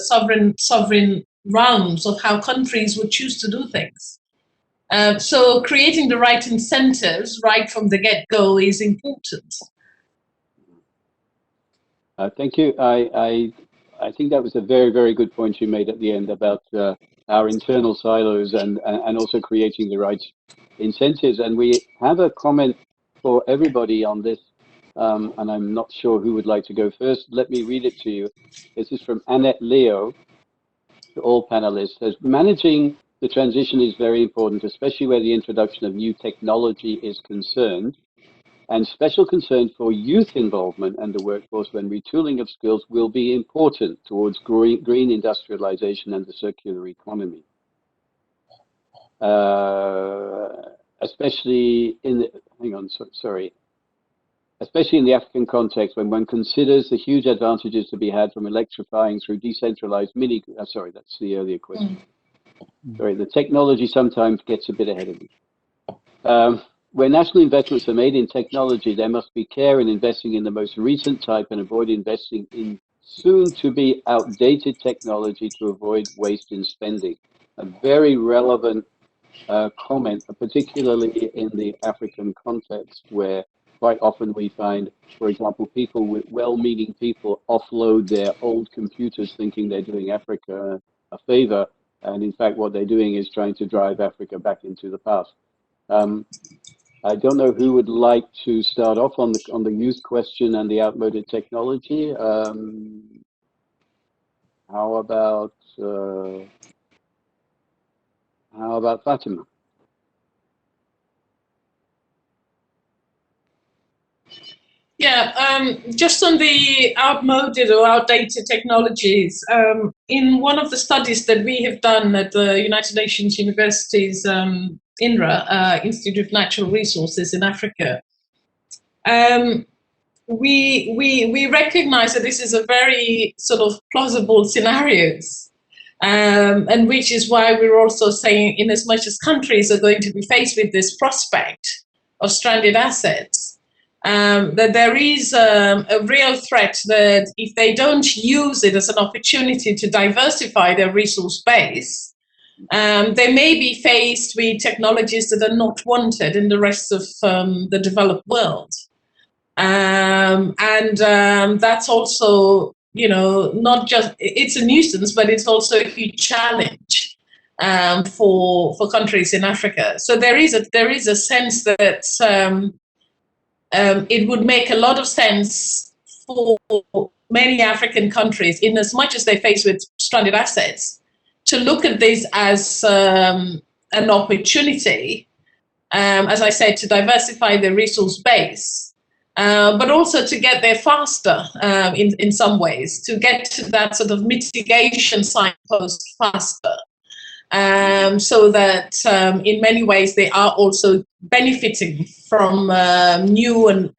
sovereign realms of how countries would choose to do things. So creating the right incentives right from the get-go is important. Thank you. I think that was a very, very good point you made at the end about our internal silos and also creating the right incentives. And we have a comment for everybody on this. And I'm not sure who would like to go first. Let me read it to you. This is from Annette Leo, to all panelists. Says, managing the transition is very important, especially where the introduction of new technology is concerned. and special concern for youth involvement and the workforce when retooling of skills will be important towards green industrialization and the circular economy. Especially in the, especially in the African context, when one considers the huge advantages to be had from electrifying through decentralized that's the earlier question. Sorry, the technology sometimes gets a bit ahead of me. Where national investments are made in technology, there must be care in investing in the most recent type and avoid investing in soon-to-be outdated technology to avoid waste in spending. A very relevant comment, particularly in the African context, where quite often we find, for example, people with well-meaning people offload their old computers thinking they're doing Africa a favor, and in fact what they're doing is trying to drive Africa back into the past. I don't know who would like to start off on the youth question and the outmoded technology. How about Fatima? Yeah, just on the outmoded or outdated technologies, in one of the studies that we have done at the United Nations University's INRA, Institute of Natural Resources in Africa, we recognize that this is a very sort of plausible scenarios, and which is why we're also saying, in as much as countries are going to be faced with this prospect of stranded assets, that there is a real threat that if they don't use it as an opportunity to diversify their resource base, they may be faced with technologies that are not wanted in the rest of the developed world. And that's also, not just, it's a nuisance, but it's also a huge challenge for countries in Africa. So there is a sense that it would make a lot of sense for many African countries, in as much as they face with stranded assets, to look at this as an opportunity, as I said, to diversify their resource base, but also to get there faster in some ways, to get to that sort of mitigation signpost faster. So that in many ways they are also benefiting from new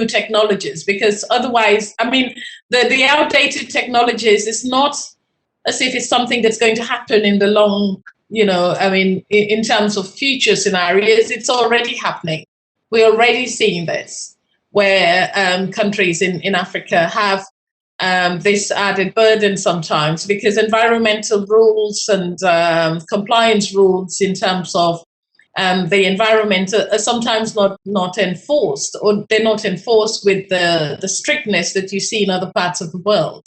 technologies, because otherwise, I mean, the outdated technologies is not as if it's something that's going to happen in the long, I mean, in terms of future scenarios, it's already happening. We're already seeing this, where countries in Africa have this added burden sometimes, because environmental rules and compliance rules in terms of the environment are sometimes not enforced, or they're not enforced with the strictness that you see in other parts of the world.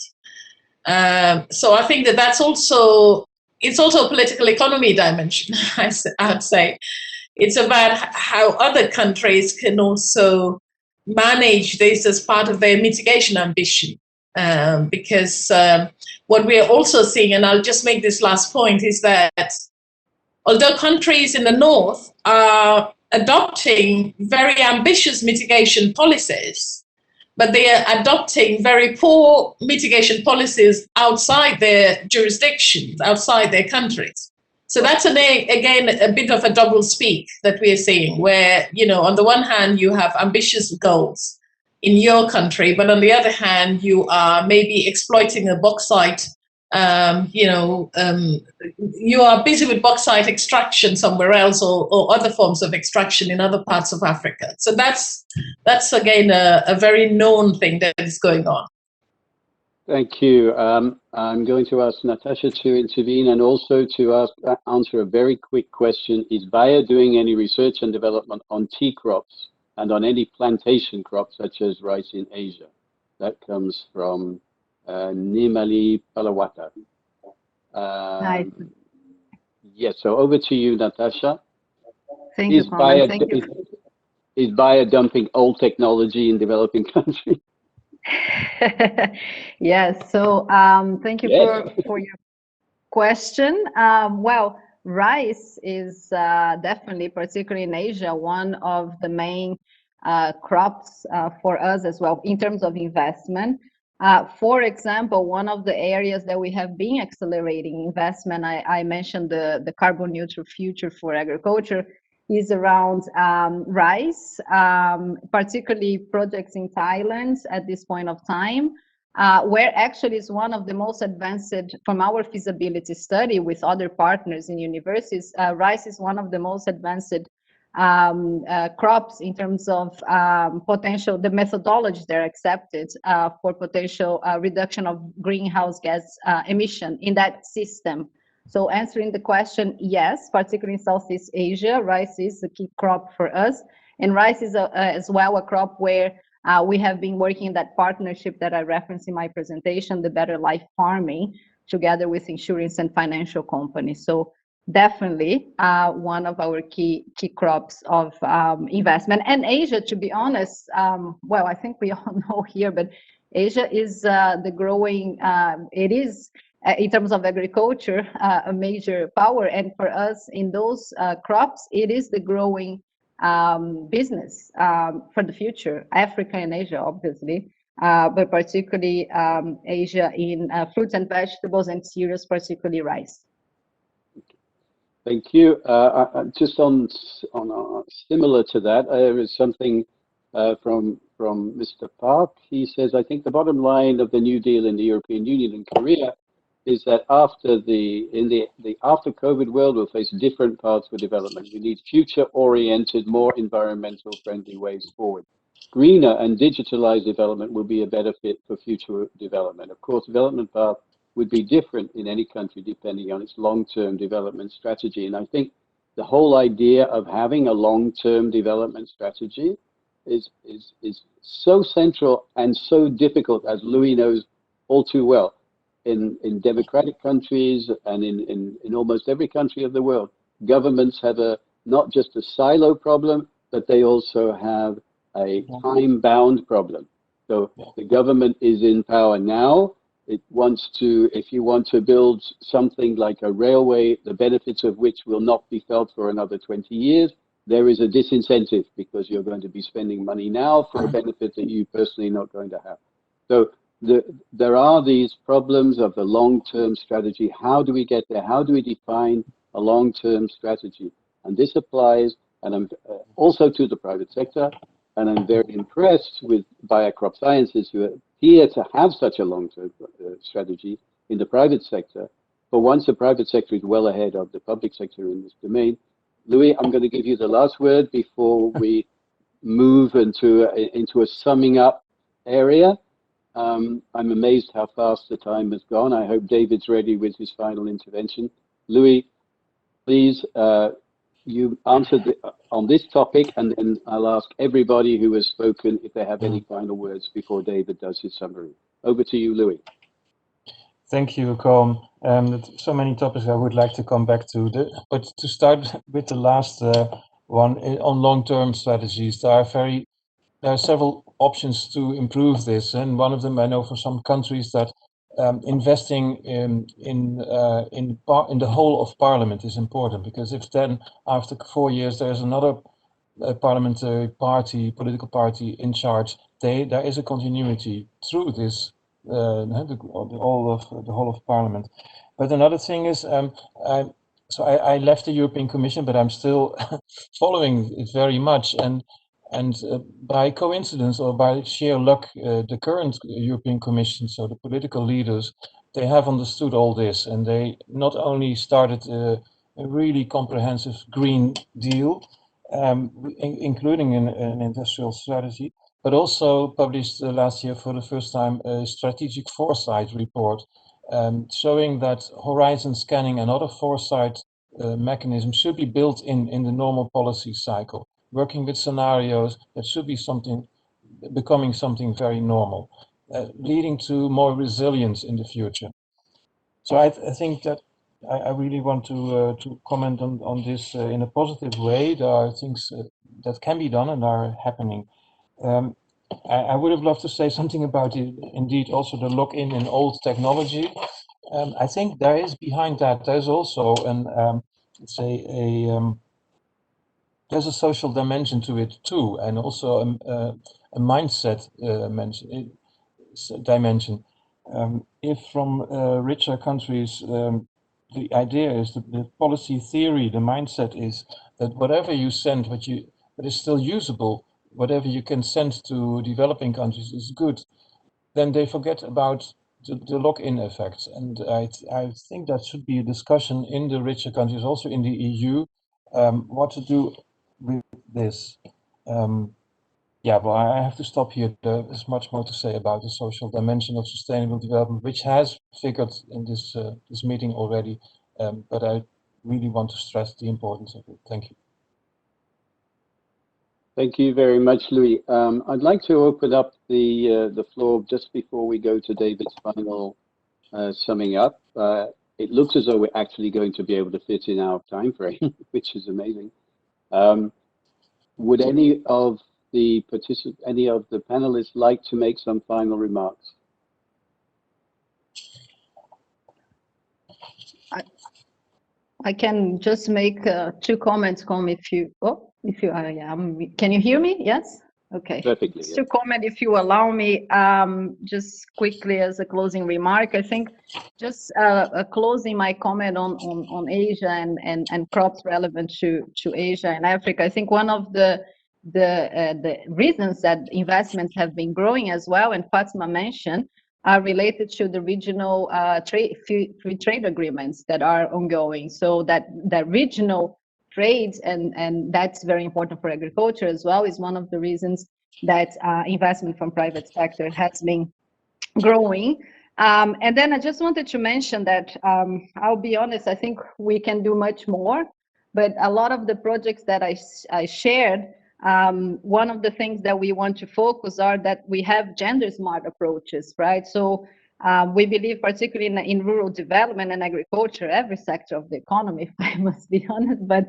So I think that's also, it's also a political economy dimension, I'd say. It's about how other countries can also manage this as part of their mitigation ambition. Because what we are also seeing, and I'll just make this last point, is that although countries in the north are adopting very ambitious mitigation policies, but they are adopting very poor mitigation policies outside their jurisdictions, outside their countries. So that's, again, a bit of a double speak that we are seeing, where, on the one hand, you have ambitious goals in your country, but on the other hand, you are maybe exploiting a bauxite, you are busy with bauxite extraction somewhere else, or other forms of extraction in other parts of Africa. So that's again, a very known thing that is going on. Thank you. I'm going to ask Natasha to intervene, and also to answer a very quick question. Is Bayer doing any research and development on tea crops and on any plantation crops such as rice in Asia? That comes from Nimali Palawata. Nice. Yes, so over to you, Natasha. Thank you, Colin. Thank you. Is Bayer dumping old technology in developing countries? Yes, so thank you for your question. Well, rice is definitely, particularly in Asia, one of the main crops for us as well in terms of investment. For example, one of the areas that we have been accelerating investment, I mentioned the carbon neutral future for agriculture, is around rice, particularly projects in Thailand at this point of time, where actually is one of the most advanced, from our feasibility study with other partners in universities, rice is one of the most advanced crops in terms of potential, the methodologies that are accepted for potential reduction of greenhouse gas emission in that system. So answering the question, yes, particularly in Southeast Asia, rice is a key crop for us. And rice is as well a crop where we have been working in that partnership that I referenced in my presentation, the Better Life Farming, together with insurance and financial companies. So definitely one of our key crops of investment. And Asia, to be honest, well, I think we all know here, but Asia is the growing, it is, in terms of agriculture, a major power. And for us in those crops, it is the growing business for the future. Africa and Asia, obviously, but particularly Asia in fruits and vegetables and cereals, particularly rice. Thank you. Just on similar to that, there is something from Mr. Park. He says, I think the bottom line of the New Deal in the European Union and Korea is that after the after COVID world will face different paths for development. We need future-oriented, more environmental friendly ways forward. Greener and digitalized development will be a better fit for future development. Of course, development path would be different in any country depending on its long-term development strategy. And I think the whole idea of having a long-term development strategy is so central and so difficult, as Louis knows all too well. In democratic countries and in almost every country of the world, governments have not just a silo problem, but they also have a time-bound problem. So the government is in power now. It wants to, if you want to build something like a railway, the benefits of which will not be felt for another 20 years, there is a disincentive because you're going to be spending money now for a benefit that you personally not going to have. So there are these problems of the long-term strategy. How do we get there? How do we define a long-term strategy? And this applies, and I'm also to the private sector, and I'm very impressed with Biocrop Sciences, who appear to have such a long-term strategy in the private sector. But once the private sector is well ahead of the public sector in this domain, Louis, I'm going to give you the last word before we move into a summing up area. I'm amazed how fast the time has gone. I hope David's ready with his final intervention. Louis, please, you answered on this topic, and then I'll ask everybody who has spoken if they have any final words before David does his summary. Over to you, Louis. Thank you, Colin. So many topics I would like to come back to, but to start with the last one on long-term strategies, there are several options to improve this, and one of them I know for some countries that investing in the whole of parliament is important, because if then after 4 years there's another parliamentary party, political party in charge, there is a continuity through this the whole of parliament. But another thing is, so I left the European Commission, but I'm still following it very much, and by coincidence or by sheer luck, the current European Commission, so the political leaders, they have understood all this, and they not only started a really comprehensive Green Deal, including an industrial strategy, but also published last year for the first time a strategic foresight report, showing that horizon scanning and other foresight mechanisms should be built in the normal policy cycle, working with scenarios that should be becoming something very normal, leading to more resilience in the future. So I think that I really want to comment on this in a positive way. There are things that can be done and are happening. I would have loved to say something about indeed also the lock-in in old technology. I think there is behind that, there's also let's say there's a social dimension to it too, and also a mindset dimension. If from richer countries, the idea is that the policy theory, the mindset is that whatever you send, but is still usable, whatever you can send to developing countries is good, then they forget about the lock-in effects. And I think that should be a discussion in the richer countries, also in the EU, what to do with this. Yeah, well, I have to stop here. There's much more to say about the social dimension of sustainable development, which has figured in this this meeting already, but I really want to stress the importance of it. Thank you. Thank you very much, Louis. I'd like to open up the floor just before we go to David's final summing up. It looks as though we're actually going to be able to fit in our time frame, which is amazing. Would any of the panelists like to make some final remarks? I can just make 2 comments, if you, can you hear me? Yes? Okay. Perfectly. Just to comment, if you allow me, just quickly as a closing remark, I think just closing my comment on Asia and crops relevant to Asia and Africa. I think one of the reasons that investments have been growing as well, and Fatima mentioned, are related to the regional free trade agreements that are ongoing. So that regional trades, and that's very important for agriculture as well, is one of the reasons that investment from private sector has been growing. And then I just wanted to mention that, I'll be honest, I think we can do much more, but a lot of the projects that I shared, one of the things that we want to focus are that we have gender smart approaches, right? So we believe, particularly in rural development and agriculture, every sector of the economy, if I must be honest, but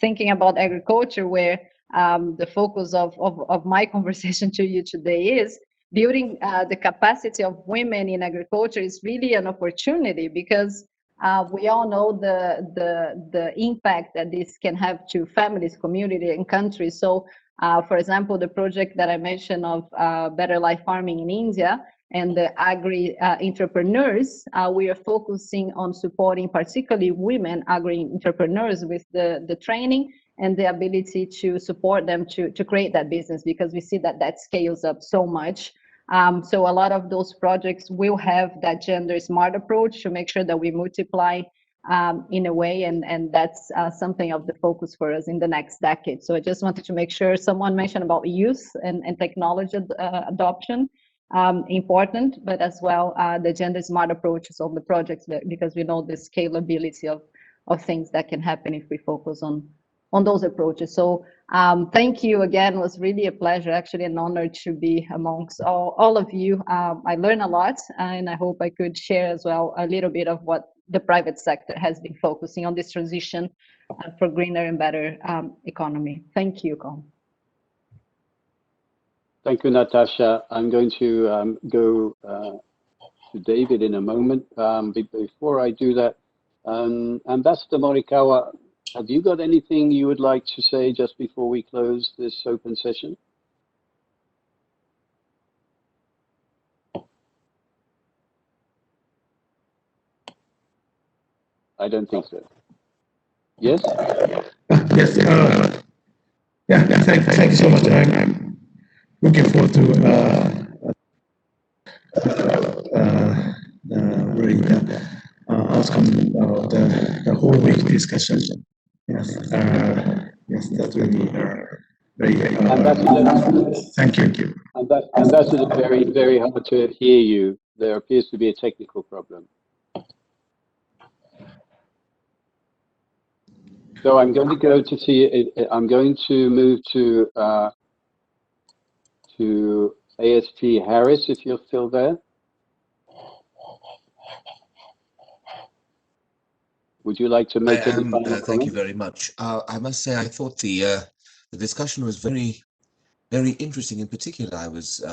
thinking about agriculture, where the focus of my conversation to you today is building the capacity of women in agriculture is really an opportunity, because we all know the impact that this can have to families, community, and countries. So, for example, the project that I mentioned of Better Life Farming in India and the agri entrepreneurs, we are focusing on supporting particularly women agri entrepreneurs with the training and the ability to support them to create that business, because we see that scales up so much. So a lot of those projects will have that gender smart approach to make sure that we multiply in a way, and that's something of the focus for us in the next decade. So I just wanted to make sure. Someone mentioned about youth and technology adoption, important, but as well the gender smart approaches of the projects, because we know the scalability of things that can happen if we focus on those approaches. So thank you again. It was really a pleasure, actually an honor to be amongst all of you. I learned a lot, and I hope I could share as well a little bit of what the private sector has been focusing on this transition for greener and better economy. Thank you, Colin. Thank you, Natasha. I'm going to go to David in a moment. Before I do that, Ambassador Morikawa, have you got anything you would like to say just before we close this open session? I don't think so. Yes? Yes. Thank you so much. I'm looking forward to really outcome of the whole week discussion. Yes, yes, that's really very. Thank you. Ambassador, very hard to hear you. There appears to be a technical problem. So I'm going to go to see. I'm going to move to AST Harris, if you're still there. Would you like to make any final comment? Thank you very much. I must say, I thought the discussion was very, very interesting. In particular, I was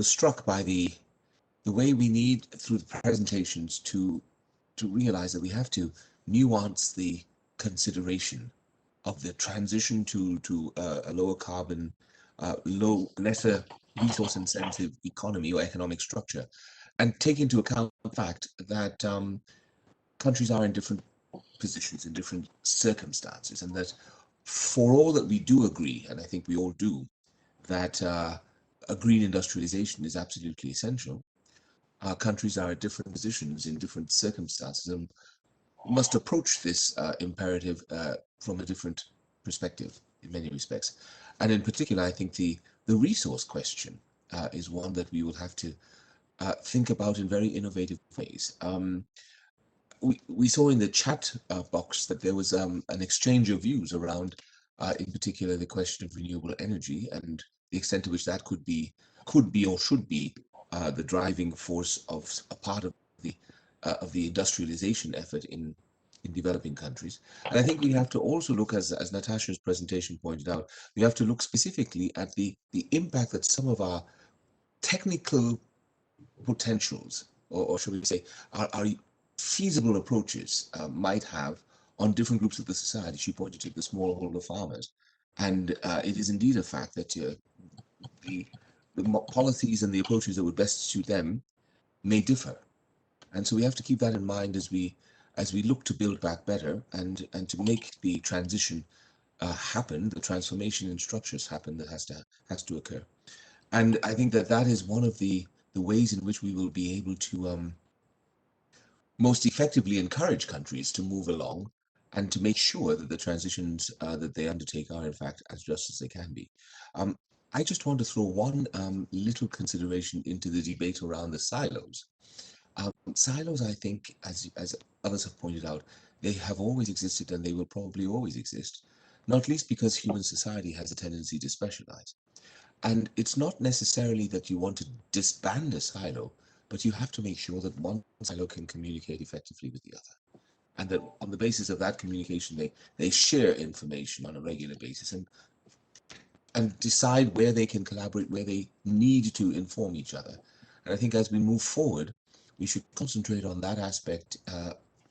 struck by the way we need, through the presentations, to realize that we have to nuance the consideration the transition to a lower carbon, lesser resource intensive economy or economic structure, and take into account the fact that countries are in different positions, in different circumstances, and that for all that we do agree, and I think we all do, that a green industrialization is absolutely essential, countries are at different positions in different circumstances and must approach this imperative from a different perspective in many respects. And in particular, I think the resource question is one that we will have to think about in very innovative ways. We saw in the chat box that there was an exchange of views around, in particular, the question of renewable energy and the extent to which that could be or should be the driving force of a part of the industrialization effort in developing countries. And I think we have to also look, as Natasha's presentation pointed out, we have to look specifically at the impact that some of our technical potentials, or should we say, our feasible approaches might have on different groups of the society. She pointed to the smallholder farmers, and it is indeed a fact that the policies and the approaches that would best suit them may differ, and so we have to keep that in mind as we look to build back better and to make the transition happen, the transformation in structures happen that has to occur. And I think that is one of the ways in which we will be able to most effectively encourage countries to move along and to make sure that the transitions that they undertake are in fact as just as they can be. I just want to throw one little consideration into the debate around the silos. Silos, I think, as others have pointed out, they have always existed and they will probably always exist, not least because human society has a tendency to specialize. And it's not necessarily that you want to disband a silo, but you have to make sure that one silo can communicate effectively with the other. And that on the basis of that communication, they share information on a regular basis and decide where they can collaborate, where they need to inform each other. And I think as we move forward, we should concentrate on that aspect,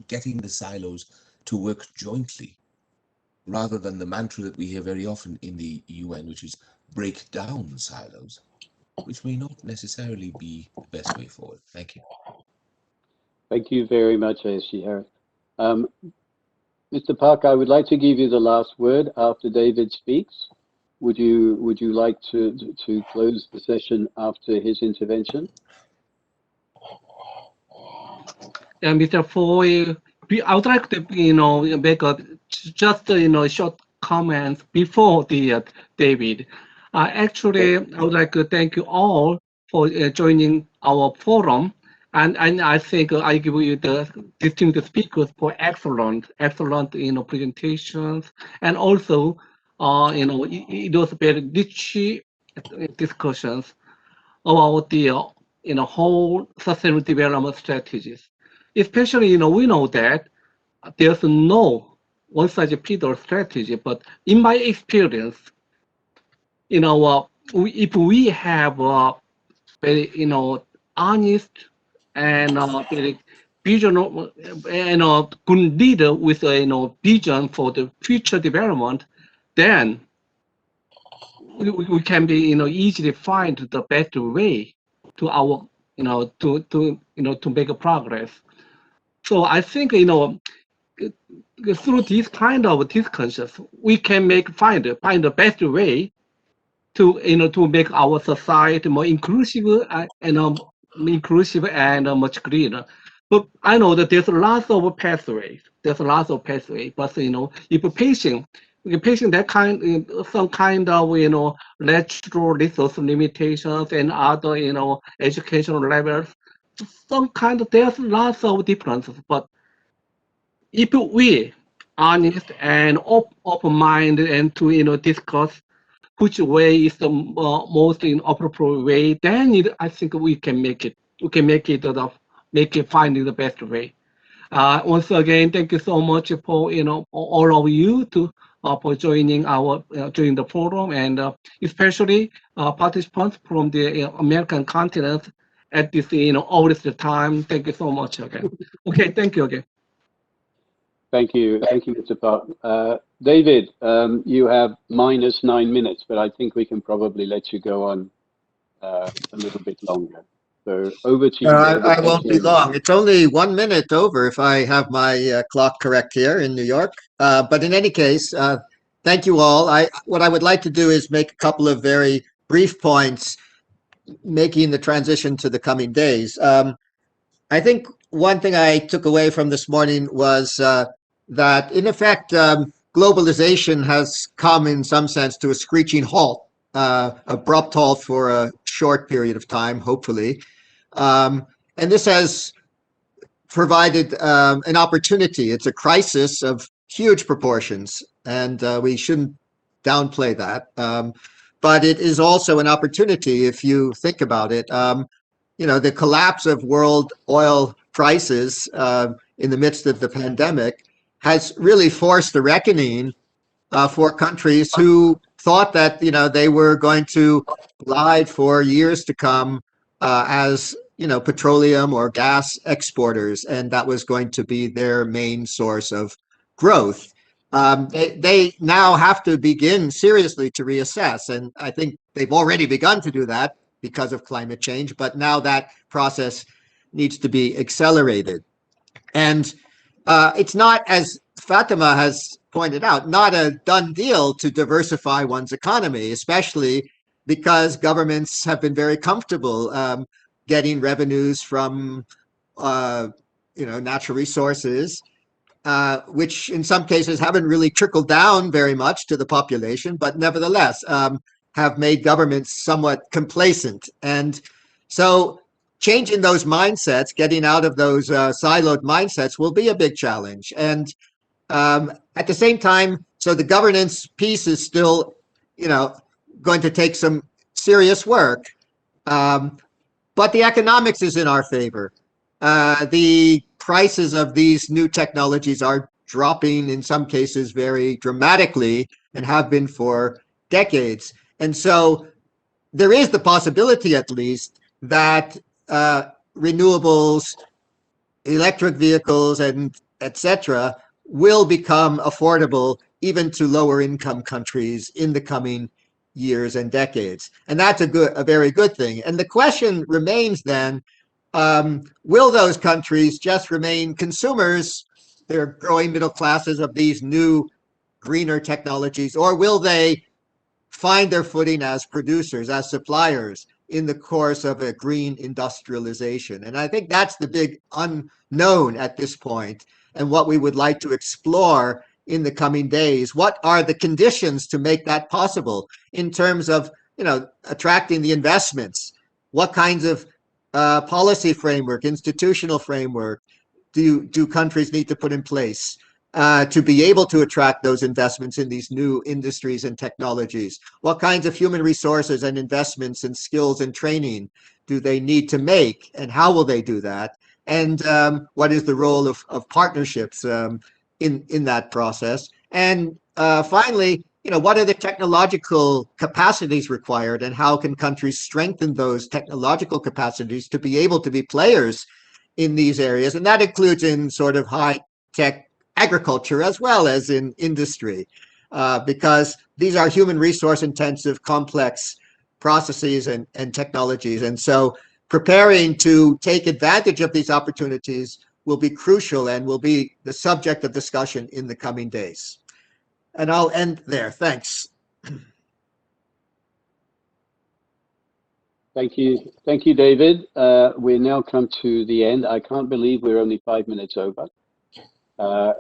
getting the silos to work jointly, rather than the mantra that we hear very often in the UN, which is break down silos, which may not necessarily be the best way forward. Thank you. Thank you very much, A.S.G. Harris. Mr. Park, I would like to give you the last word after David speaks. Would you like to close the session after his intervention? Yeah, Mr. Foy, I would like to make just short comments before the David. Actually, I would like to thank you all for joining our forum, and I think I give you the distinguished speakers for excellent presentations, and also it was very rich discussions about the whole sustainable development strategies. Especially, we know that there's no one-size-fits-all strategy, but in my experience, if we have a very, honest and very vision and good leader with a vision for the future development, then we can be easily find the best way to our to make a progress. So I think through these kind of discussions, we can find the best way to make our society more inclusive and much greener. But I know that there's lots of pathways. But if a patient that some kind of natural resource limitations and other educational levels, there's lots of differences. But if we honest and open-minded and to discuss which way is the most appropriate way, then I think we can make it. We can finding the best way. Once again, thank you so much for all of you for joining the forum, and especially participants from the American continent at this earliest time. Thank you so much again. Okay, thank you again. Thank you, Mr. Park. David, you have -9 minutes, but I think we can probably let you go on a little bit longer. So over to you, David. I won't be long. It's only 1 minute over if I have my clock correct here in New York. But in any case, thank you all. What I would like to do is make a couple of very brief points, making the transition to the coming days. I think one thing I took away from this morning was that, in effect, globalization has come in some sense to a screeching halt, abrupt halt for a short period of time, hopefully. And this has provided an opportunity. It's a crisis of huge proportions, and we shouldn't downplay that. But it is also an opportunity if you think about it. The collapse of world oil prices in the midst of the pandemic has really forced a reckoning for countries who thought that they were going to glide for years to come as petroleum or gas exporters, and that was going to be their main source of growth. They now have to begin seriously to reassess, and I think they've already begun to do that because of climate change, but now that process needs to be accelerated. And it's not, as Fatima has pointed out, not a done deal to diversify one's economy, especially because governments have been very comfortable getting revenues from natural resources, which in some cases haven't really trickled down very much to the population, but nevertheless have made governments somewhat complacent. And so changing those mindsets, getting out of those siloed mindsets will be a big challenge. And at the same time, so the governance piece is still, going to take some serious work. But the economics is in our favor. The prices of these new technologies are dropping in some cases very dramatically and have been for decades. And so there is the possibility, at least, that renewables, electric vehicles, and etc. will become affordable even to lower income countries in the coming years and decades. And that's a very good thing. And the question remains then, will those countries just remain consumers, their growing middle classes of these new greener technologies, or will they find their footing as producers, as suppliers in the course of a green industrialization? And I think that's the big unknown at this point, and what we would like to explore in the coming days. What are the conditions to make that possible in terms of, attracting the investments? What kinds of policy framework, institutional framework do countries need to put in place to be able to attract those investments in these new industries and technologies? What kinds of human resources and investments and skills and training do they need to make, and how will they do that? And what is the role of partnerships in that process? And finally, what are the technological capacities required, and how can countries strengthen those technological capacities to be able to be players in these areas? And that includes in sort of high-tech agriculture as well as in industry, because these are human resource intensive, complex processes and technologies. And so preparing to take advantage of these opportunities will be crucial and will be the subject of discussion in the coming days. And I'll end there. Thanks. Thank you, David. We now come to the end. I can't believe we're only 5 minutes over.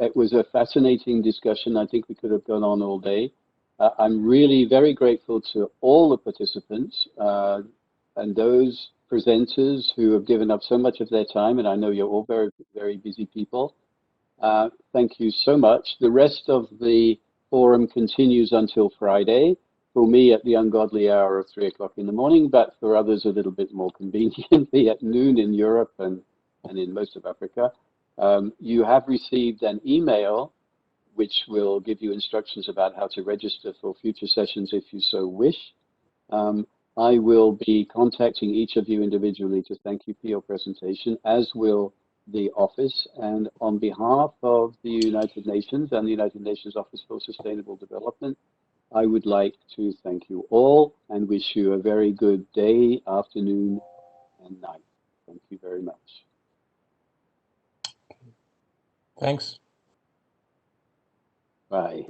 It was a fascinating discussion. I think we could have gone on all day. I'm really very grateful to all the participants and those presenters who have given up so much of their time, and I know you're all very, very busy people. Thank you so much. The rest of the forum continues until Friday. For me, at the ungodly hour of 3 o'clock in the morning, but for others a little bit more conveniently at noon in Europe and in most of Africa. You have received an email which will give you instructions about how to register for future sessions if you so wish. I will be contacting each of you individually to thank you for your presentation, as will the office, and on behalf of the United Nations and the United Nations Office for Sustainable Development, I would like to thank you all and wish you a very good day, afternoon, and night. Thank you very much. Thanks. Bye.